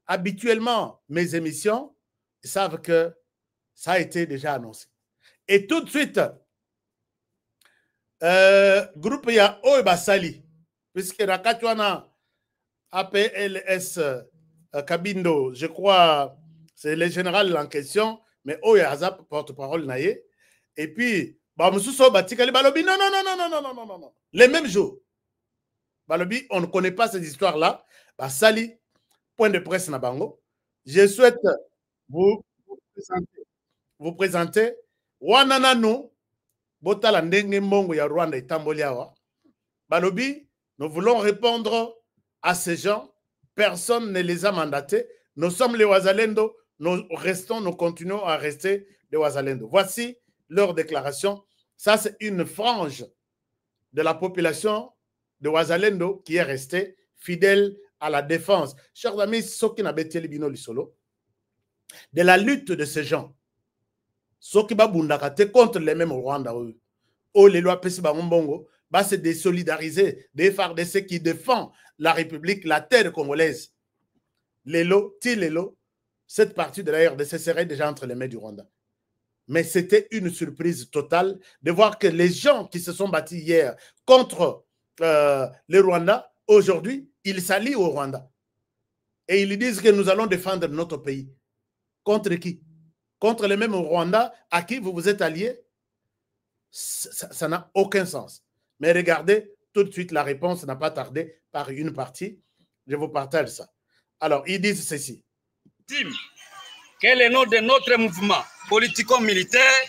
H: habituellement mes émissions, ils savent que ça a été déjà annoncé. Et tout de suite, groupe ya Basali, puisque Rakatouana APLS Kabindo, je crois, c'est le général en question, mais Oya Hazap porte-parole naïe. Et puis, Balobi, non. Les mêmes jours. Balobi, on ne connaît pas ces histoires-là. Sali, point de presse na bango. Je souhaite vous présenter. Wananano, Botala Ndenge Mbongo ya Rwanda et Tamboliawa. Balobi, nous voulons répondre à ces gens. Personne ne les a mandatés. Nous sommes les Wazalendo. Nous continuons à rester les Wazalendo. Voici leur déclaration. Ça, c'est une frange de la population de Wazalendo qui est restée fidèle à la défense. Chers amis, ceux qui n'ont pas bino lisolo, de la lutte de ces gens, ceux qui sont contre les mêmes Rwanda, ou les lois Pesibangombongo, se désolidariser des FARDC qui défend la République, la terre congolaise. Lélo, Tilélo, cette partie de la RDC serait déjà entre les mains du Rwanda. Mais c'était une surprise totale de voir que les gens qui se sont battus hier contre le Rwanda, aujourd'hui, ils s'allient au Rwanda. Et ils disent que nous allons défendre notre pays. Contre qui? Contre les mêmes Rwandais à qui vous vous êtes alliés? Ça n'a aucun sens. Mais regardez, tout de suite, la réponse n'a pas tardé par une partie. Je vous partage ça. Alors, ils disent ceci.
L: Quel est le nom de notre mouvement politico-militaire?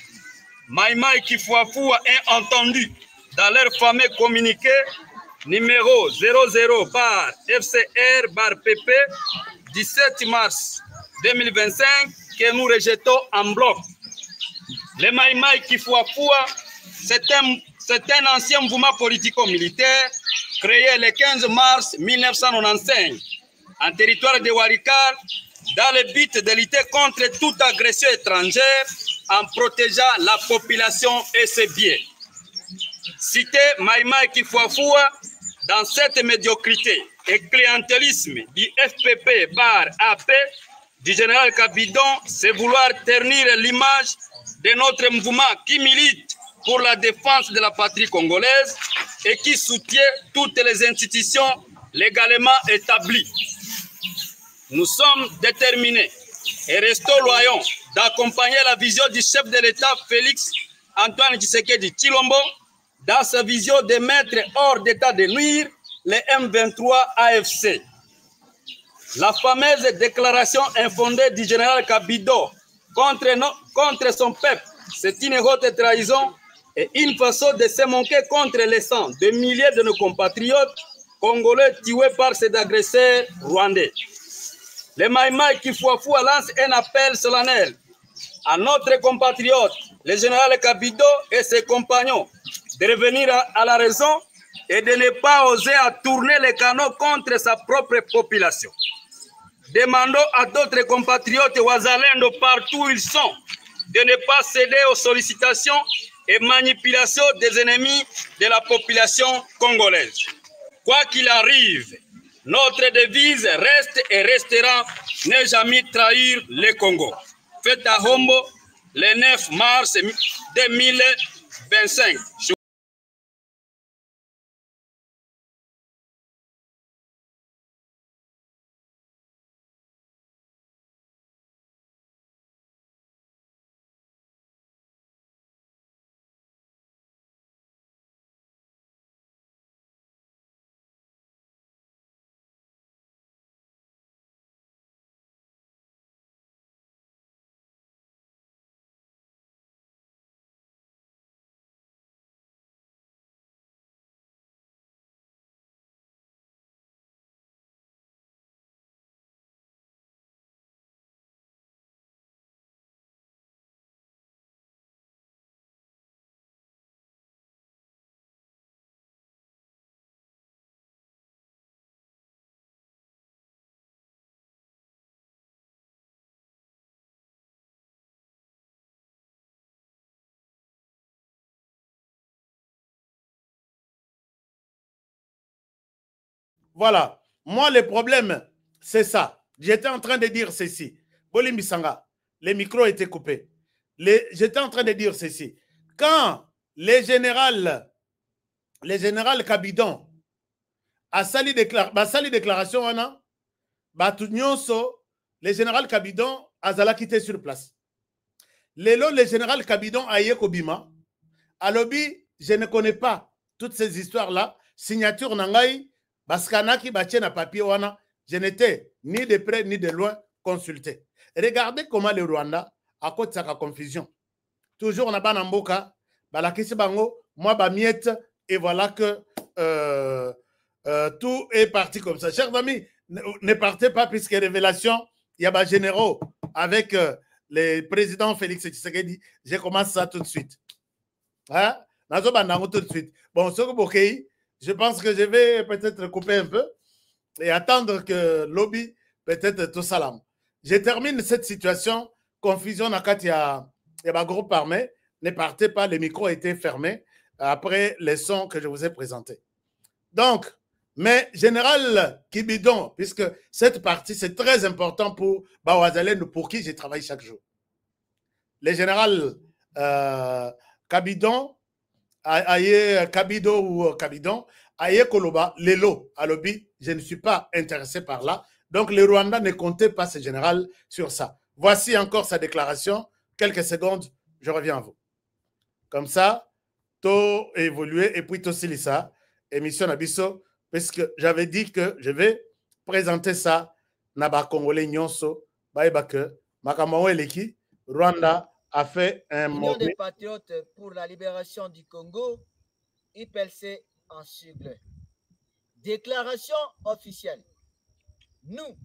L: Maïmaï Kifuafua est entendu dans leur fameux communiqué numéro 00 bar FCR bar PP 17 mars 2025 que nous rejetons en bloc. Le Maïmaï Kifuafua, c'est un ancien mouvement politico-militaire créé le 15 mars 1995 en territoire de Warikar dans le but de lutter contre toute agression étrangère en protégeant la population et ses biens. Citer Maïmaï Kifuafua dans cette médiocrité et clientélisme du FPP bar AP du général Kabidon, c'est vouloir ternir l'image de notre mouvement qui milite pour la défense de la patrie congolaise et qui soutient toutes les institutions légalement établies. Nous sommes déterminés et restons loyaux d'accompagner la vision du chef de l'État Félix Antoine Tshisekedi Tshilombo dans sa vision de mettre hors d'état de nuire les M23 AFC. La fameuse déclaration infondée du général Kabido contre son peuple, c'est une haute trahison et une façon de se moquer contre les sangs de milliers de nos compatriotes congolais tués par ces agresseurs rwandais. Les Maïmaï Kifuafua lancent un appel solennel à notre compatriote, le général Kabido et ses compagnons, de revenir à la raison et de ne pas oser à tourner les canaux contre sa propre population. Demandons à d'autres compatriotes Ouazalendo partout où ils sont de ne pas céder aux sollicitations et manipulations des ennemis de la population congolaise. Quoi qu'il arrive, notre devise reste et restera ne jamais trahir le Congo. Fête à Hombo le 9 mars 2025.
H: Voilà. Moi, le problème, c'est ça. J'étais en train de dire ceci. Boli Misanga, les micros étaient coupés. J'étais en train de dire ceci. Quand le général Kabidon a sali déclaration, le général Kabidon a quitté sur place. Le général Kabidon a yé Kobima. À lobby, je ne connais pas toutes ces histoires-là. Signature Nangaï, Baskanaki, Batiena papier, je n'étais ni de près ni de loin consulté. Regardez comment le Rwanda a cause de sa confusion. Toujours on a Banamboka, Balakisi Bango, moi Bamiette, et voilà que tout est parti comme ça. Chers amis, ne partez pas puisque révélation, il y a des généraux avec le président Félix Tshisekedi. Je commence ça tout de suite. Hein? Tout de suite. Bon, je pense que je vais peut-être couper un peu et attendre que lobby peut-être tout salam. Je termine cette situation. Confusion à il y a un groupe armé. Ne partez pas, les micros étaient fermés après les sons que je vous ai présentés. Donc, mais général Kibidon, puisque cette partie c'est très important pour Bawazalen, pour qui je travaille chaque jour. Le général Kabidon, Kabido ou Kabidon, Aye Koloba, Lelo, Alobi, je ne suis pas intéressé par là. Donc le Rwanda ne comptait pas ce général sur ça. Voici encore sa déclaration. Quelques secondes, je reviens à vous. Comme ça, tout évolué et puis tout silissa, émission Nabiso, parce que j'avais dit que je vais présenter ça Naba Congolais Nyonso, Baïbake, Makamao Eleki, Rwanda a fait un
M: Union des patriotes pour la libération du Congo, IPLC en sigle. Déclaration officielle. Nous,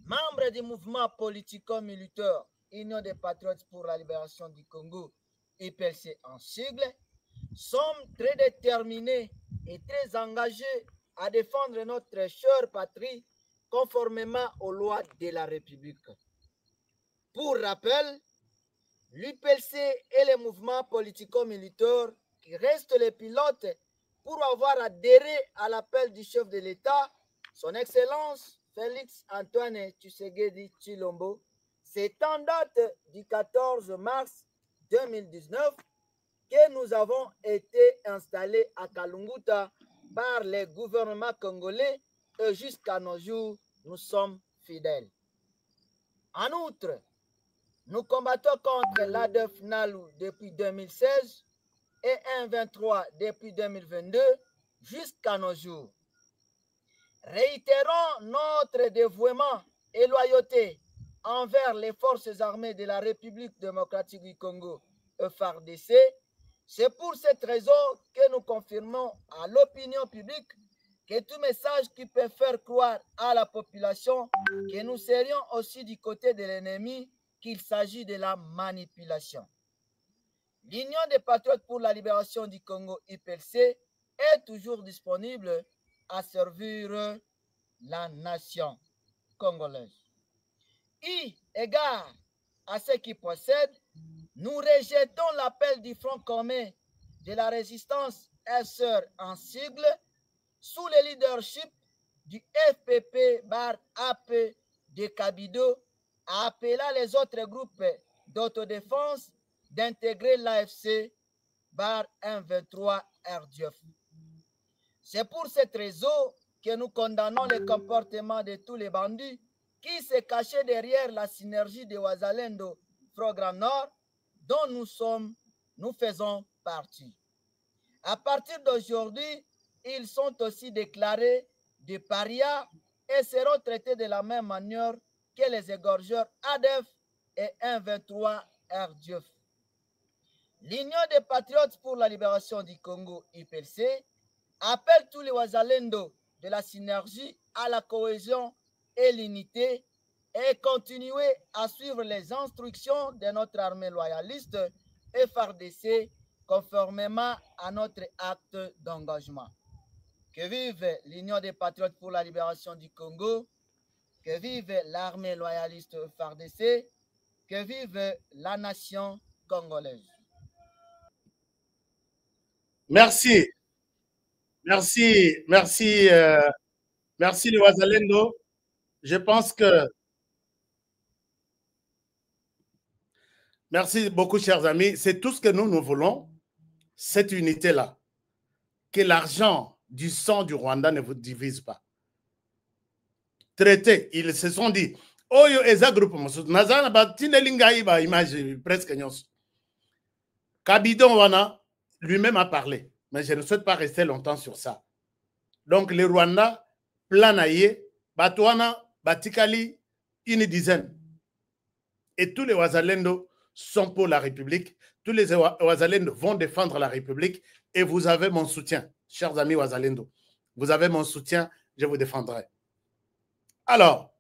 M: membres du mouvement politico-militaire Union des patriotes pour la libération du Congo, IPLC en sigle, sommes très déterminés et très engagés à défendre notre chère patrie conformément aux lois de la République. Pour rappel, l'UPLC est le mouvement politico-militaire qui reste les pilotes pour avoir adhéré à l'appel du chef de l'État, son Excellence Félix Antoine Tshisekedi Tshilombo. C'est en date du 14 mars 2019 que nous avons été installés à Kalunguta par le gouvernement congolais et jusqu'à nos jours, nous sommes fidèles. En outre, Nous combattons contre l'ADF Nalou depuis 2016 et M23 depuis 2022 jusqu'à nos jours. Réitérons notre dévouement et loyauté envers les forces armées de la République démocratique du Congo, FARDC. C'est pour cette raison que nous confirmons à l'opinion publique que tout message qui peut faire croire à la population que nous serions aussi du côté de l'ennemi, qu'il s'agit de la manipulation. L'Union des patriotes pour la libération du Congo, IPLC, est toujours disponible à servir la nation congolaise. Eu égard à ce qui procède, nous rejetons l'appel du Front commun de la résistance SR en sigle sous le leadership du FPP-AP de Kabido, appelant les autres groupes d'autodéfense d'intégrer l'AFC M23 RDF. C'est pour cette raison que nous condamnons le comportement de tous les bandits qui se cachaient derrière la synergie de Wazalendo Programme Nord dont nous faisons partie. À partir d'aujourd'hui, ils sont aussi déclarés des parias et seront traités de la même manière que les égorgeurs ADF et M23 RDF. L'Union des patriotes pour la libération du Congo, IPLC, appelle tous les Wazalendo de la synergie à la cohésion et l'unité et continuer à suivre les instructions de notre armée loyaliste FARDC conformément à notre acte d'engagement. Que vive l'Union des patriotes pour la libération du Congo, que vive l'armée loyaliste FARDC, que vive la nation congolaise.
H: Merci. Merci les Wazalendo. Je pense que... Merci beaucoup, chers amis. C'est tout ce que nous voulons, cette unité-là. Que l'argent du sang du Rwanda ne vous divise pas. Traité, ils se sont dit, Oyo eza groupe mosusu, nazana ba tinelinga iba image presque nyos. Kabidon wana lui-même a parlé, mais je ne souhaite pas rester longtemps sur ça. Donc le Rwanda planaye, batwana, batikali, une dizaine. Et tous les Wazalendo sont pour la République. Tous les Wazalendo vont défendre la République et vous avez mon soutien, chers amis Wazalendo. Vous avez mon soutien, je vous défendrai. Alors,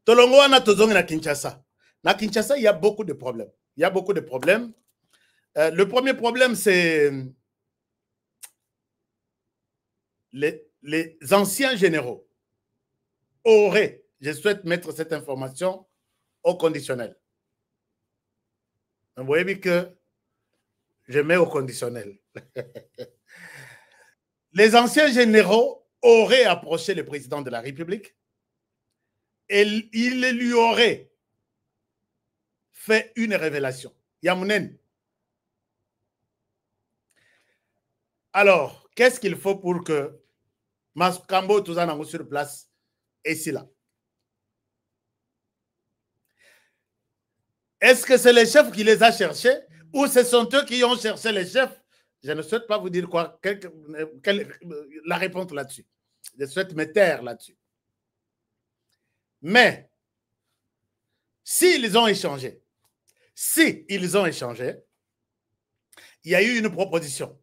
H: Tolongo wana tozongi na Kinshasa. Na Kinshasa, il y a beaucoup de problèmes. Il y a beaucoup de problèmes. Le premier problème, c'est les anciens généraux auraient, je souhaite mettre cette information au conditionnel. Vous voyez bien que je mets au conditionnel. Les anciens généraux auraient approché le président de la République et il lui aurait fait une révélation. Yamounen. Alors, qu'est-ce qu'il faut pour que Maskambo Touzanango sur place et ici là? Est-ce que c'est les chefs qui les a cherchés ou ce sont eux qui ont cherché les chefs? Je ne souhaite pas vous dire quoi, la réponse là-dessus. Je souhaite me taire là-dessus. Mais, s'ils ont échangé, il y a eu une proposition.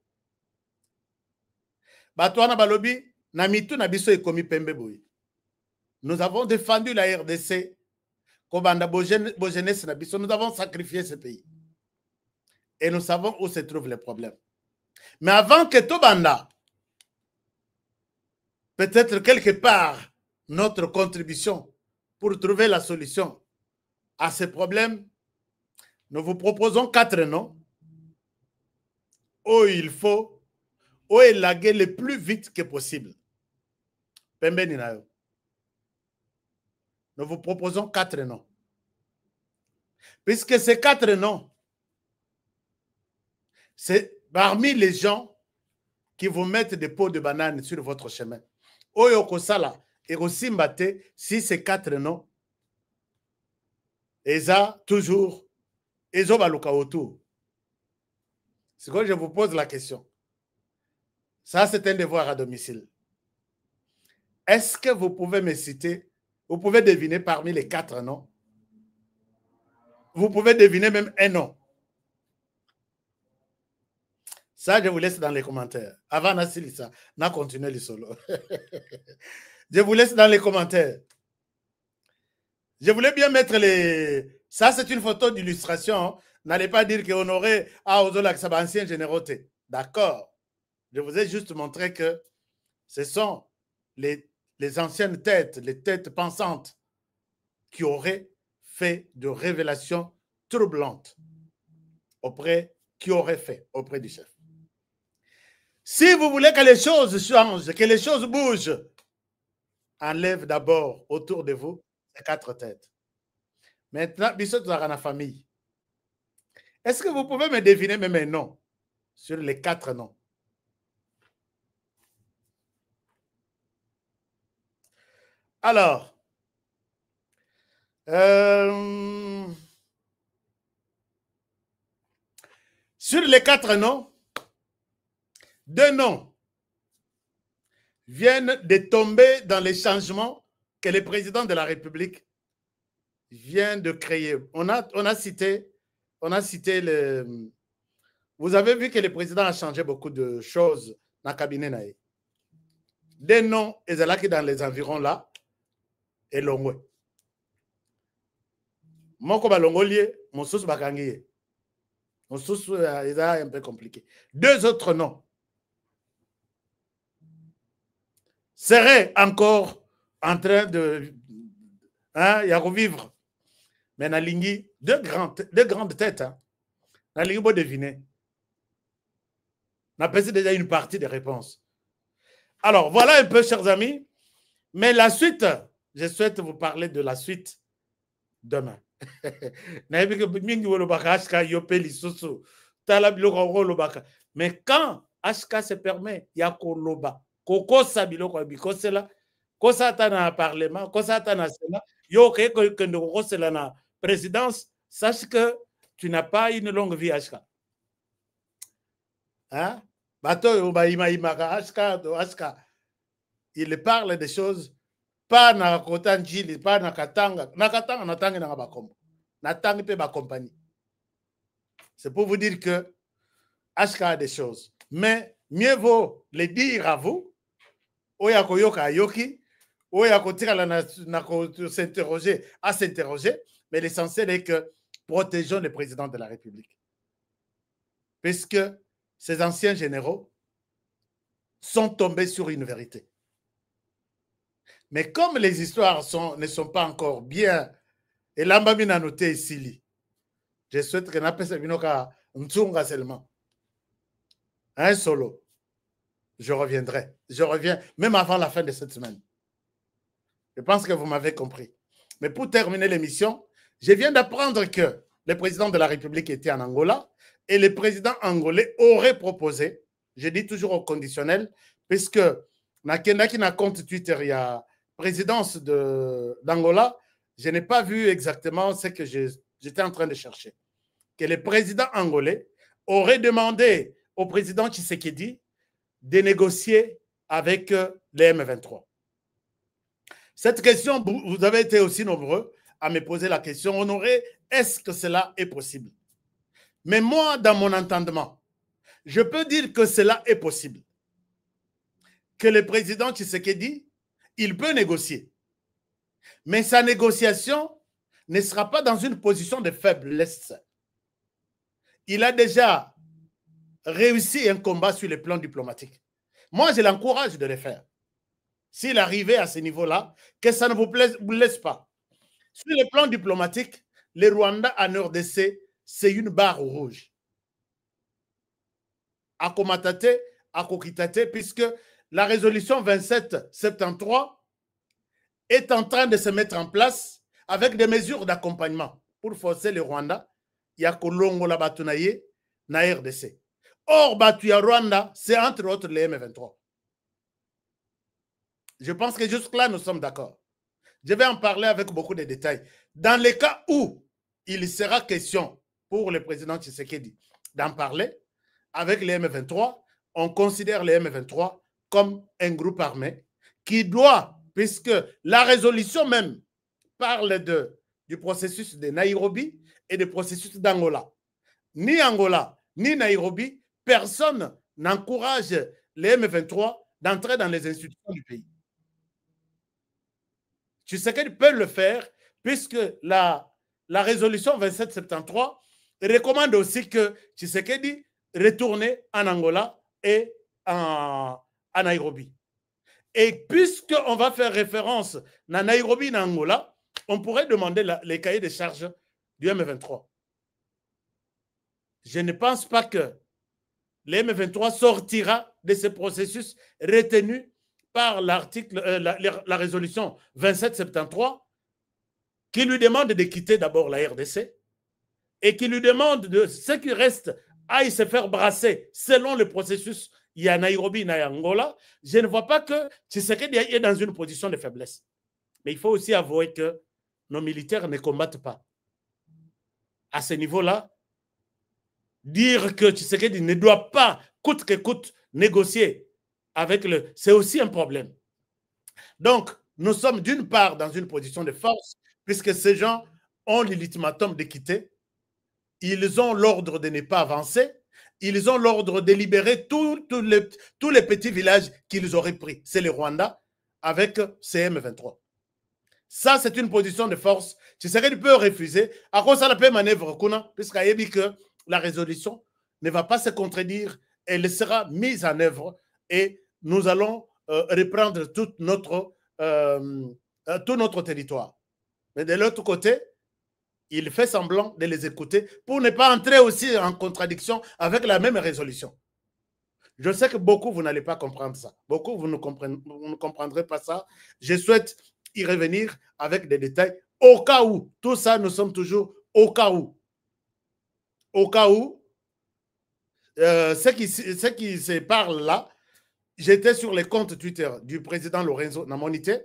H: Batouana Balobi, Namitu Nabiso et Komi Pembeboui. Nous avons défendu la RDC. Nous avons sacrifié ce pays. Et nous savons où se trouvent les problèmes. Mais avant que Tobanda, peut-être quelque part, notre contribution pour trouver la solution à ces problèmes, nous vous proposons 4 noms où il faut élaguer le plus vite que possible. Pembe Ninayo. Nous vous proposons 4 noms. Puisque ces 4 noms, c'est parmi les gens qui vous mettent des pots de banane sur votre chemin. Oyo Kosala et Rosimbate, si ces 4 noms Eza, toujours, Ezo Baluka autour. C'est quoi, je vous pose la question. Ça, c'est un devoir à domicile. Est-ce que vous pouvez me citer, vous pouvez deviner parmi les 4 noms? Vous pouvez deviner même un nom. Ça, je vous laisse dans les commentaires. Avant Nassili, ça, n'a continué le solo. Je vous laisse dans les commentaires. Je voulais bien mettre les... Ça, c'est une photo d'illustration. N'allez pas dire qu'on aurait... Ah, Ozola, ça va ancien générauté. D'accord. Je vous ai juste montré que ce sont les anciennes têtes, les têtes pensantes qui auraient fait de révélations troublantes qui auraient fait auprès du chef. Si vous voulez que les choses changent, que les choses bougent, enlève d'abord autour de vous ces 4 têtes. Maintenant, Bissot dans la famille. Est-ce que vous pouvez me deviner même un nom sur les 4 noms? Alors, sur les 4 noms, 2 noms viennent de tomber dans les changements que le président de la République vient de créer. On a cité le... Vous avez vu que le président a changé beaucoup de choses dans le cabinet. 2 noms, ils sont là dans les environs là. Et Longwe. Moko Balongolier, mon sous Bakangier. Mon sous est un peu compliqué. 2 autres noms seraient encore en train de revivre. Mais Nalingi, 2 grandes têtes. Hein. Nalingi, vous devinez. On a passé déjà une partie des réponses. Alors, voilà un peu, chers amis. Mais la suite, je souhaite vous parler de la suite demain. Mais quand HK se permet, il y a Koloba. Koko Sabilo Bikosela, Kosatana Parlement, Kosatana Sénat, Yoke Kosela présidence, sache que tu n'as pas une longue vie HK. Hein? Il parle des choses. Pas na Kotanjili, pas na Katanga. Na Katanga, na Tangi na Bakombo. Na Tangi pe ba compagnie. C'est pour vous dire que HK a des choses. Mais mieux vaut les dire à vous. Oya koyoka yoki. Oya kotira la na s'interroger, à s'interroger. Mais l'essentiel est que protégeons le président de la République. Puisque ces anciens généraux sont tombés sur une vérité. Mais comme les histoires ne sont pas encore bien, et l'ambami n'a noté ici, je souhaite que n'appelle ça Ntunga seulement. Un solo. Je reviendrai. Je reviens même avant la fin de cette semaine. Je pense que vous m'avez compris. Mais pour terminer l'émission, je viens d'apprendre que le président de la République était en Angola et le président angolais aurait proposé, je dis toujours au conditionnel, puisque Nakenda qui n'a compte Twitter, il y a présidence d'Angola, je n'ai pas vu exactement ce que j'étais en train de chercher. Que le président angolais aurait demandé au président Tshisekedi de négocier avec les M23. Cette question, vous avez été aussi nombreux à me poser la question, Honoré, est-ce que cela est possible? Mais moi, dans mon entendement, je peux dire que cela est possible. Que le président Tshisekedi, il peut négocier. Mais sa négociation ne sera pas dans une position de faiblesse. Il a déjà réussi un combat sur le plan diplomatique. Moi, je l'encourage de le faire. S'il arrivait à ce niveau-là, que ça ne vous laisse pas. Sur le plan diplomatique, le Rwanda en RDC, c'est une barre rouge. À Komatate, à Kokitate, puisque la résolution 2773 est en train de se mettre en place avec des mesures d'accompagnement pour forcer le Rwanda. Il y a Kolongo la Batunaye, na RDC. Or, Batuya Rwanda, c'est entre autres les M23. Je pense que jusque-là, nous sommes d'accord. Je vais en parler avec beaucoup de détails. Dans les cas où il sera question pour le président Tshisekedi d'en parler avec les M23. On considère les M23 comme un groupe armé qui doit, puisque la résolution même parle du processus de Nairobi et du processus d'Angola. Ni Angola, ni Nairobi, personne n'encourage les M23 d'entrer dans les institutions du pays. Tshisekedi peut le faire puisque la résolution 2773 recommande aussi que Tshisekedi retourne en Angola et en Nairobi. Et puisqu'on va faire référence à Nairobi et en Angola, on pourrait demander les cahiers de charges du M23. Je ne pense pas que le M23 sortira de ce processus retenu par l'article, la résolution 2773, qui lui demande de quitter d'abord la RDC et qui lui demande de ce qui reste aille se faire brasser selon le processus. Il y a Nairobi, il y a Angola. Je ne vois pas que Tshisekedi est dans une position de faiblesse. Mais il faut aussi avouer que nos militaires ne combattent pas. À ce niveau-là, dire que Tshisekedi ne doit pas, coûte que coûte, négocier avec le... C'est aussi un problème. Donc, nous sommes d'une part dans une position de force, puisque ces gens ont l'ultimatum de quitter. Ils ont l'ordre de ne pas avancer. Ils ont l'ordre de libérer tous les petits villages qu'ils auraient pris. C'est le Rwanda avec CM23. Ça, c'est une position de force. Tshisekedi peut refuser. À cause de la paix manœuvre, puisqu'il a dit que la résolution ne va pas se contredire, elle sera mise en œuvre et nous allons reprendre tout notre territoire. Mais de l'autre côté, il fait semblant de les écouter pour ne pas entrer aussi en contradiction avec la même résolution. Je sais que beaucoup, vous n'allez pas comprendre ça. Beaucoup, vous ne comprendrez pas ça. Je souhaite y revenir avec des détails. Au cas où, tout ça, nous sommes toujours au cas où. Au cas où, ce qui se parle là, j'étais sur les comptes Twitter du président Lorenzo Namonité.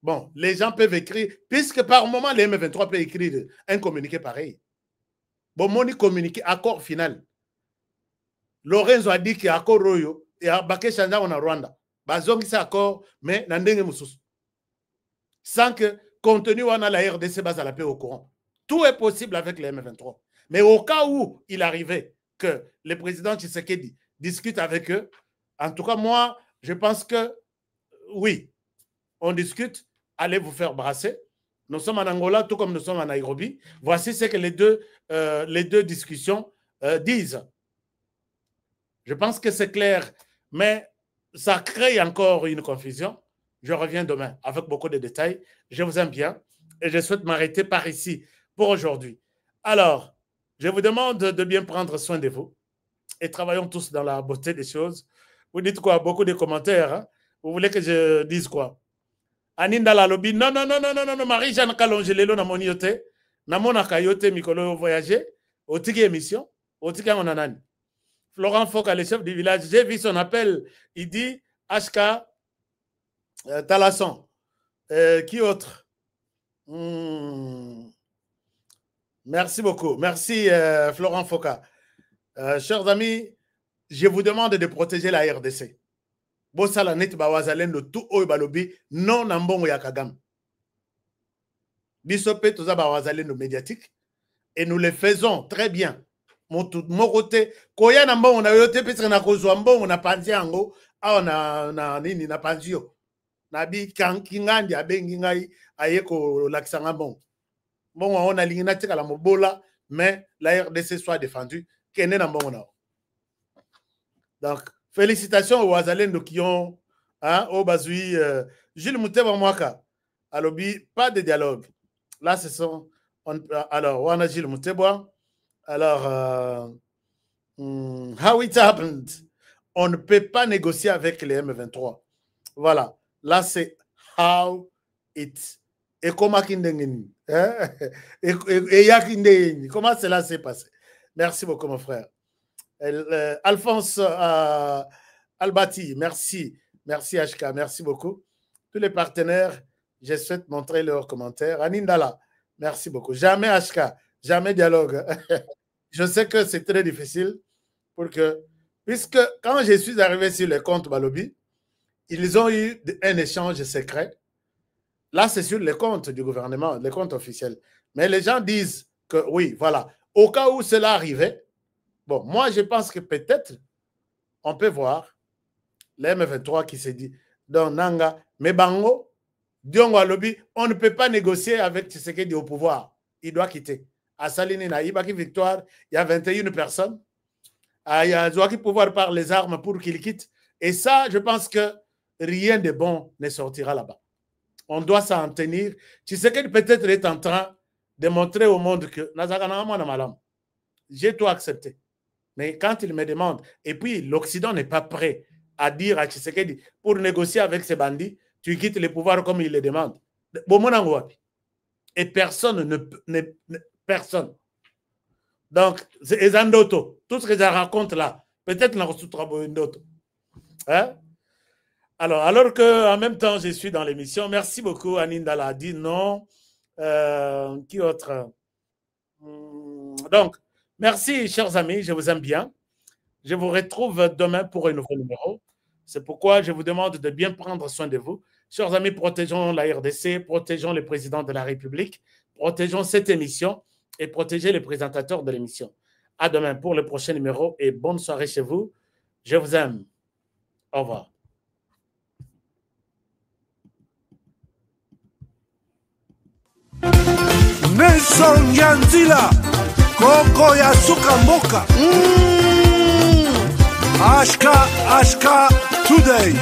H: Bon, les gens peuvent écrire, puisque par moment, les M23 peuvent écrire un communiqué pareil. Bon, mon communiqué, accord final. Lorenzo a dit qu'il y a accord Royo et a baké chanda en Rwanda. Bazong c'est accord, mais n'andenge moussous. Sans que, compte tenu où on a la RDC base à la paix au courant. Tout est possible avec les M23. Mais au cas où il arrivait que le président Tshisekedi discute avec eux, en tout cas, moi, je pense que oui, on discute, allez vous faire brasser. Nous sommes en Angola, tout comme nous sommes en Nairobi. Voici ce que les deux discussions disent. Je pense que c'est clair, mais ça crée encore une confusion. Je reviens demain avec beaucoup de détails. Je vous aime bien et je souhaite m'arrêter par ici pour aujourd'hui. Alors, je vous demande de bien prendre soin de vous et travaillons tous dans la beauté des choses. Vous dites quoi? Beaucoup de commentaires. Hein? Vous voulez que je dise quoi? Aninda la lobby. Non, Marie-Jeanne Kalongelelo na moni yote. Na mona kayote mikolo voyager. Otiki émission. Otiki onanani. Florent Foka, le chef du village. J'ai vu son appel. Il dit HK Talasson. Qui autre? Merci beaucoup. Merci Florent Foka. Chers amis, je vous demande de protéger la RDC. Bosala net bawazalendo tout oyo balobi non na mbongo ya Kagame. Bisope toza bawazalendo médiatique et nous le faisons très bien. Mon côté koya na mbongo na yote petre na kozwa mbongo na panzi yango awa na nini na panzio. Na bi kingandi abengi ngai ayeko lakisanga mbongo. Mbongo on a lingina tika la mobola mais la RDC soit défendue kene na mbongo na. Donc félicitations aux Wazalendo qui ont, au Bazoui, Jules Mouteba Mwaka, à lobby, pas de dialogue. Là, ce sont, alors, on a Jules Mouteba, alors, how it happened, on ne peut pas négocier avec les M23. Voilà, là, c'est how it, et comment comment cela s'est passé. Merci beaucoup, mon frère. Alphonse Albati, merci. Merci HK, merci beaucoup. Tous les partenaires, je souhaite montrer leurs commentaires. Anindala, merci beaucoup. Jamais HK, Jamais dialogue. Je sais que c'est très difficile puisque quand je suis arrivé sur les comptes Balobi, ils ont eu un échange secret. Là, c'est sur les comptes du gouvernement, les comptes officiels. Mais les gens disent que oui, voilà. Au cas où cela arrivait, bon, moi, je pense que peut-être on peut voir les M23 qui se dit dans Nanga, mais Bango, Diongo Alobi, on ne peut pas négocier avec Tshisekedi au pouvoir. Il doit quitter. À Saline Naïbaki Victoire, il y a 21 personnes. Il y a Zouaki pouvoir par les armes pour qu'il quitte. Et ça, je pense que rien de bon ne sortira là-bas. On doit s'en tenir. Tshisekedi peut-être est en train de montrer au monde que j'ai tout accepté. Mais quand il me demande, et puis l'Occident n'est pas prêt à dire à Tshisekedi, pour négocier avec ces bandits, tu quittes le pouvoir comme il le demande. Et personne personne. Donc, c'est Zandoto. Tout ce que je raconte là, peut-être n'a pas d'autres. Hein? Alors qu'en même temps, je suis dans l'émission. Merci beaucoup, Anine Dala dit non. Qui autre? Donc, merci, chers amis, je vous aime bien. Je vous retrouve demain pour un nouveau numéro. C'est pourquoi je vous demande de bien prendre soin de vous. Chers amis, protégeons la RDC, protégeons le président de la République, protégeons cette émission et protégez les présentateurs de l'émission. À demain pour le prochain numéro et bonne soirée chez vous. Je vous aime. Au revoir.
A: Nelson Yanzila, Koko ya Sukamboka. Ashka Today,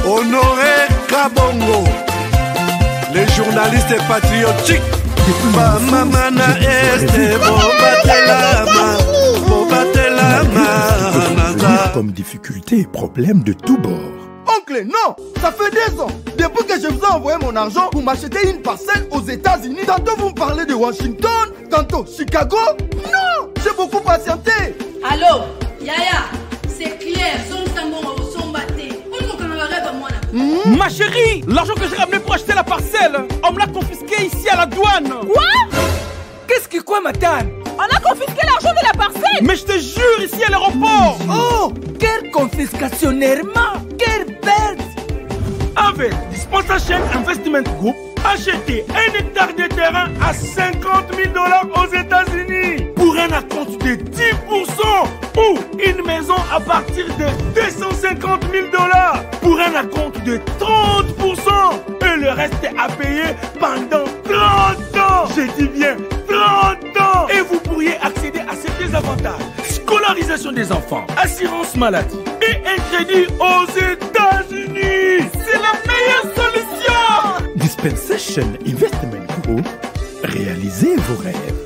A: Honoré Kabongo, les journalistes patriotiques. Mamana este
C: comme difficulté et problème de tous bords.
D: Oncle, non, ça fait 2 ans. Depuis que je vous ai envoyé mon argent pour m'acheter une parcelle aux États-Unis, tantôt vous me parlez de Washington, tantôt Chicago. Non, j'ai beaucoup patienté.
E: Allô, Yaya, c'est clair,
G: Ma chérie, l'argent que j'ai ramené pour acheter la parcelle, on me l'a confisqué ici à la douane. Quoi? Qu'est-ce qui quoi, madame? On a confisqué l'argent de la parcelle. Mais je te jure, ici à l'aéroport. Oh, quelle confiscationnairement, quelle perte.
F: Avec Dispensation Investment Group, achetez 1 hectare de terrain à 50 000 $ aux États-Unis pour un acompte de 10% ou une maison à partir de 250 000 $ pour un acompte de 30% et le reste à payer pendant 30 ans. Je dis bien 30 ans. Et vous pourriez accéder à ces avantages: scolarisation des enfants, assurance maladie et un crédit aux États-Unis. C'est la meilleure solution.
C: Dispensation Investment Group, réalisez vos rêves.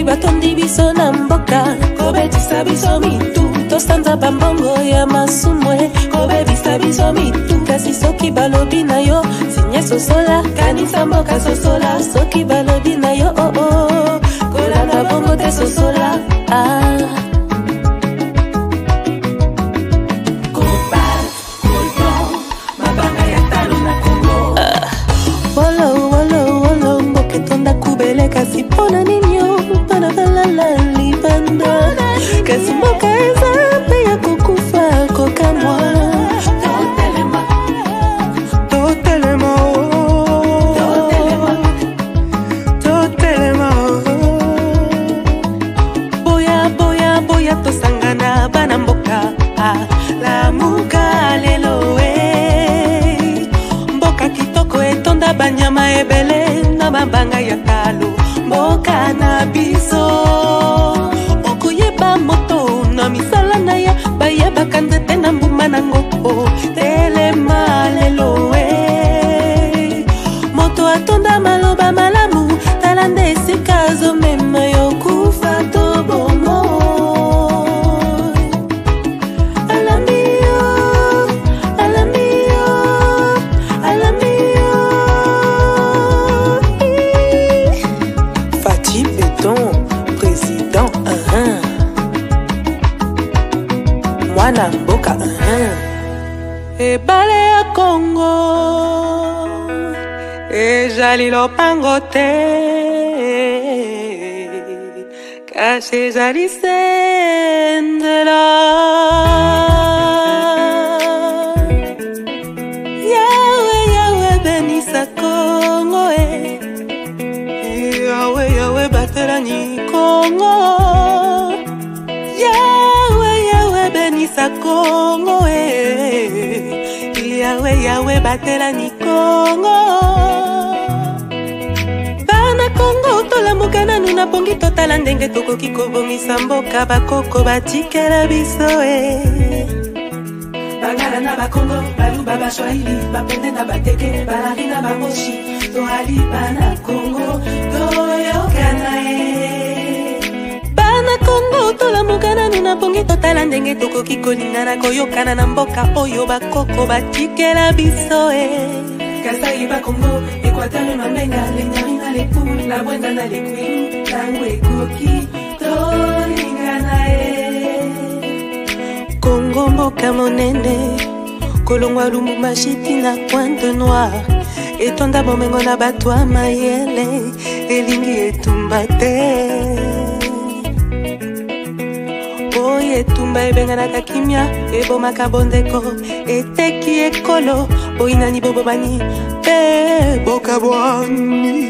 N: Batondi biso na mboka kobetisa biso mitu tosanza bambongo ya masumwe kobebisa biso mitu kasi soki balobi na yo sinye sosola kanisa mboka sosola soki balobi na yo oh oh kolanda bongo te sosola mabanga ya talo na Kongo wolo wolo wolo mboke tonda kubele kasi pona ninyo libanda kasi mboka eza mpe ya kokufa kokamwa totelema boya tosangana bana mboka lamuka lelo mboka kitoko etonda banyama ebele na mabanga ya talo mboka na biso okoyeba moto na misala na ya bayebaka nzete na mbuma nango telema lelo moto atonda maloba malamu tala nde esika azomema yo kufa to bomo bana mboka ebale ya Congo ezali lopango te kasi ezali sendela Yawe benisa Congo Yawe batela ni Congo Yawe benisa Congo Yawe batela ni Congo Bana Congo tolamuka nanu na pongi totala ndenge tokoki kobongisa mboka bakoko batikela biso Bangala na bakongo baluba bashwahili bapende na bateke balari na bamoshi toali bana Congo toyokana Bana Congo tolamuka nanu na pongi totala ndenge tokoki kolingana koyokana na mboka oyo bakoko batikela biso Kasai bakongo Equateur mamenga lenyari na lepu la bwenda na lekwilu tango ekoki tolingana Congo mboka monene kolongwa Lumumba shiti na Pointe Noire etonda bomengo na bato ya mayele elingi etumba te oyo etumba ebenganaka kimia ebomaka bondeko eteki ekolo boyinani bobobani pe bokabwani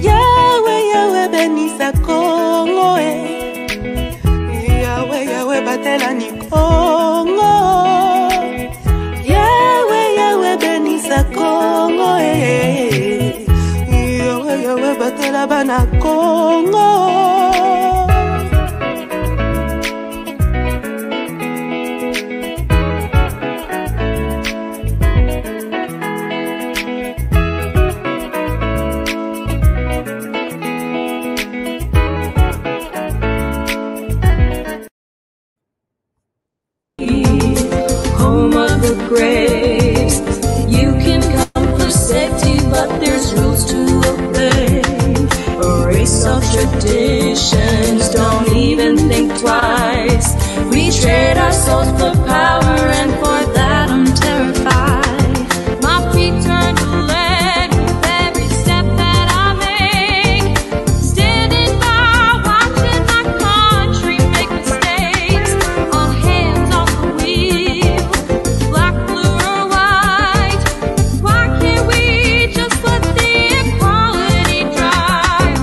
N: Yawe benisa Congo Yawe batela ni Congo Yawe benisa Congo Yawe batela bana Congo
O: Home of the great. You can come for safety, but there's rules to obey. Erase all traditions, don't even think twice. We trade our souls for power, and for that I'm terrified. My feet turn to lead with every step that I make. Standing by, watching my country make mistakes. All hands on the wheel, black, blue, or white. Why can't we just let the equality drive?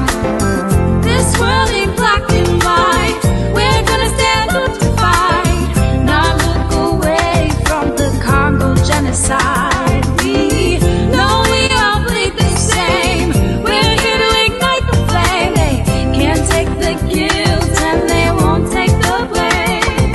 O: This world ain't black and white. We're gonna stand up to fight, not look away from the Congo genocide. We know we all bleed the same. We're here to ignite the flame. They can't take the guilt and they won't take the blame.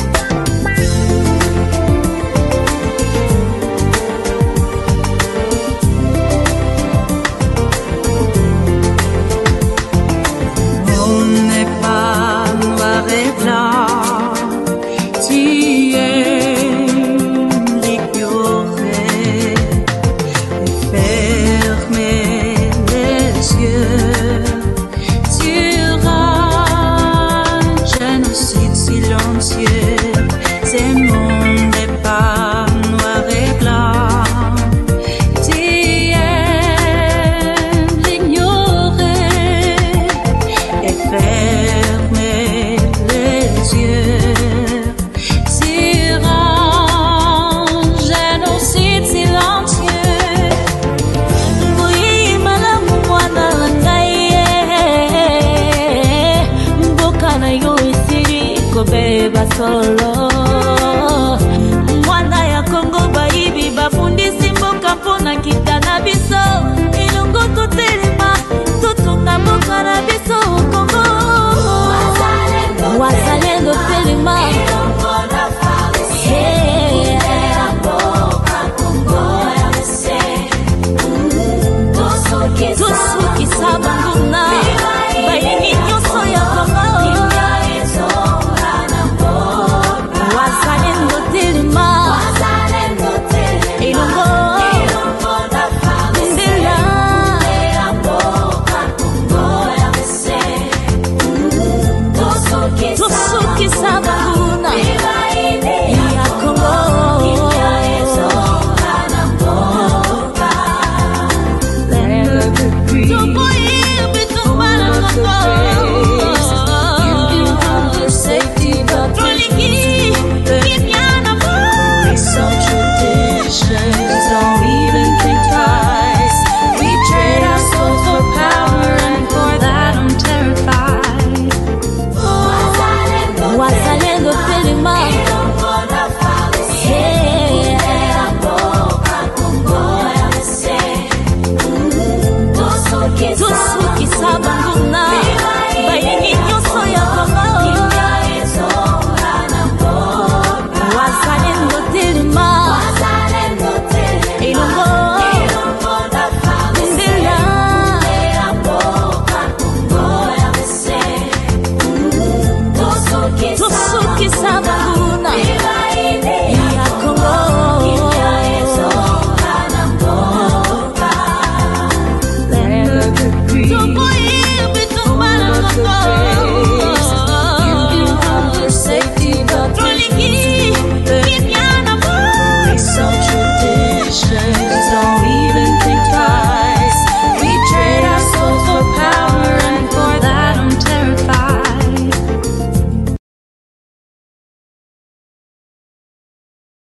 O: On n'est pas noir et blanc, tu es l'ignorer, fermer les yeux sur un génocide silencieux. Ce monde n'est pas noir et blanc, tu es l'ignorer et fermer les yeux sur un génocide silencieux. Oui, malamu mwana langaye, mboka na yo isiri kobeba solo.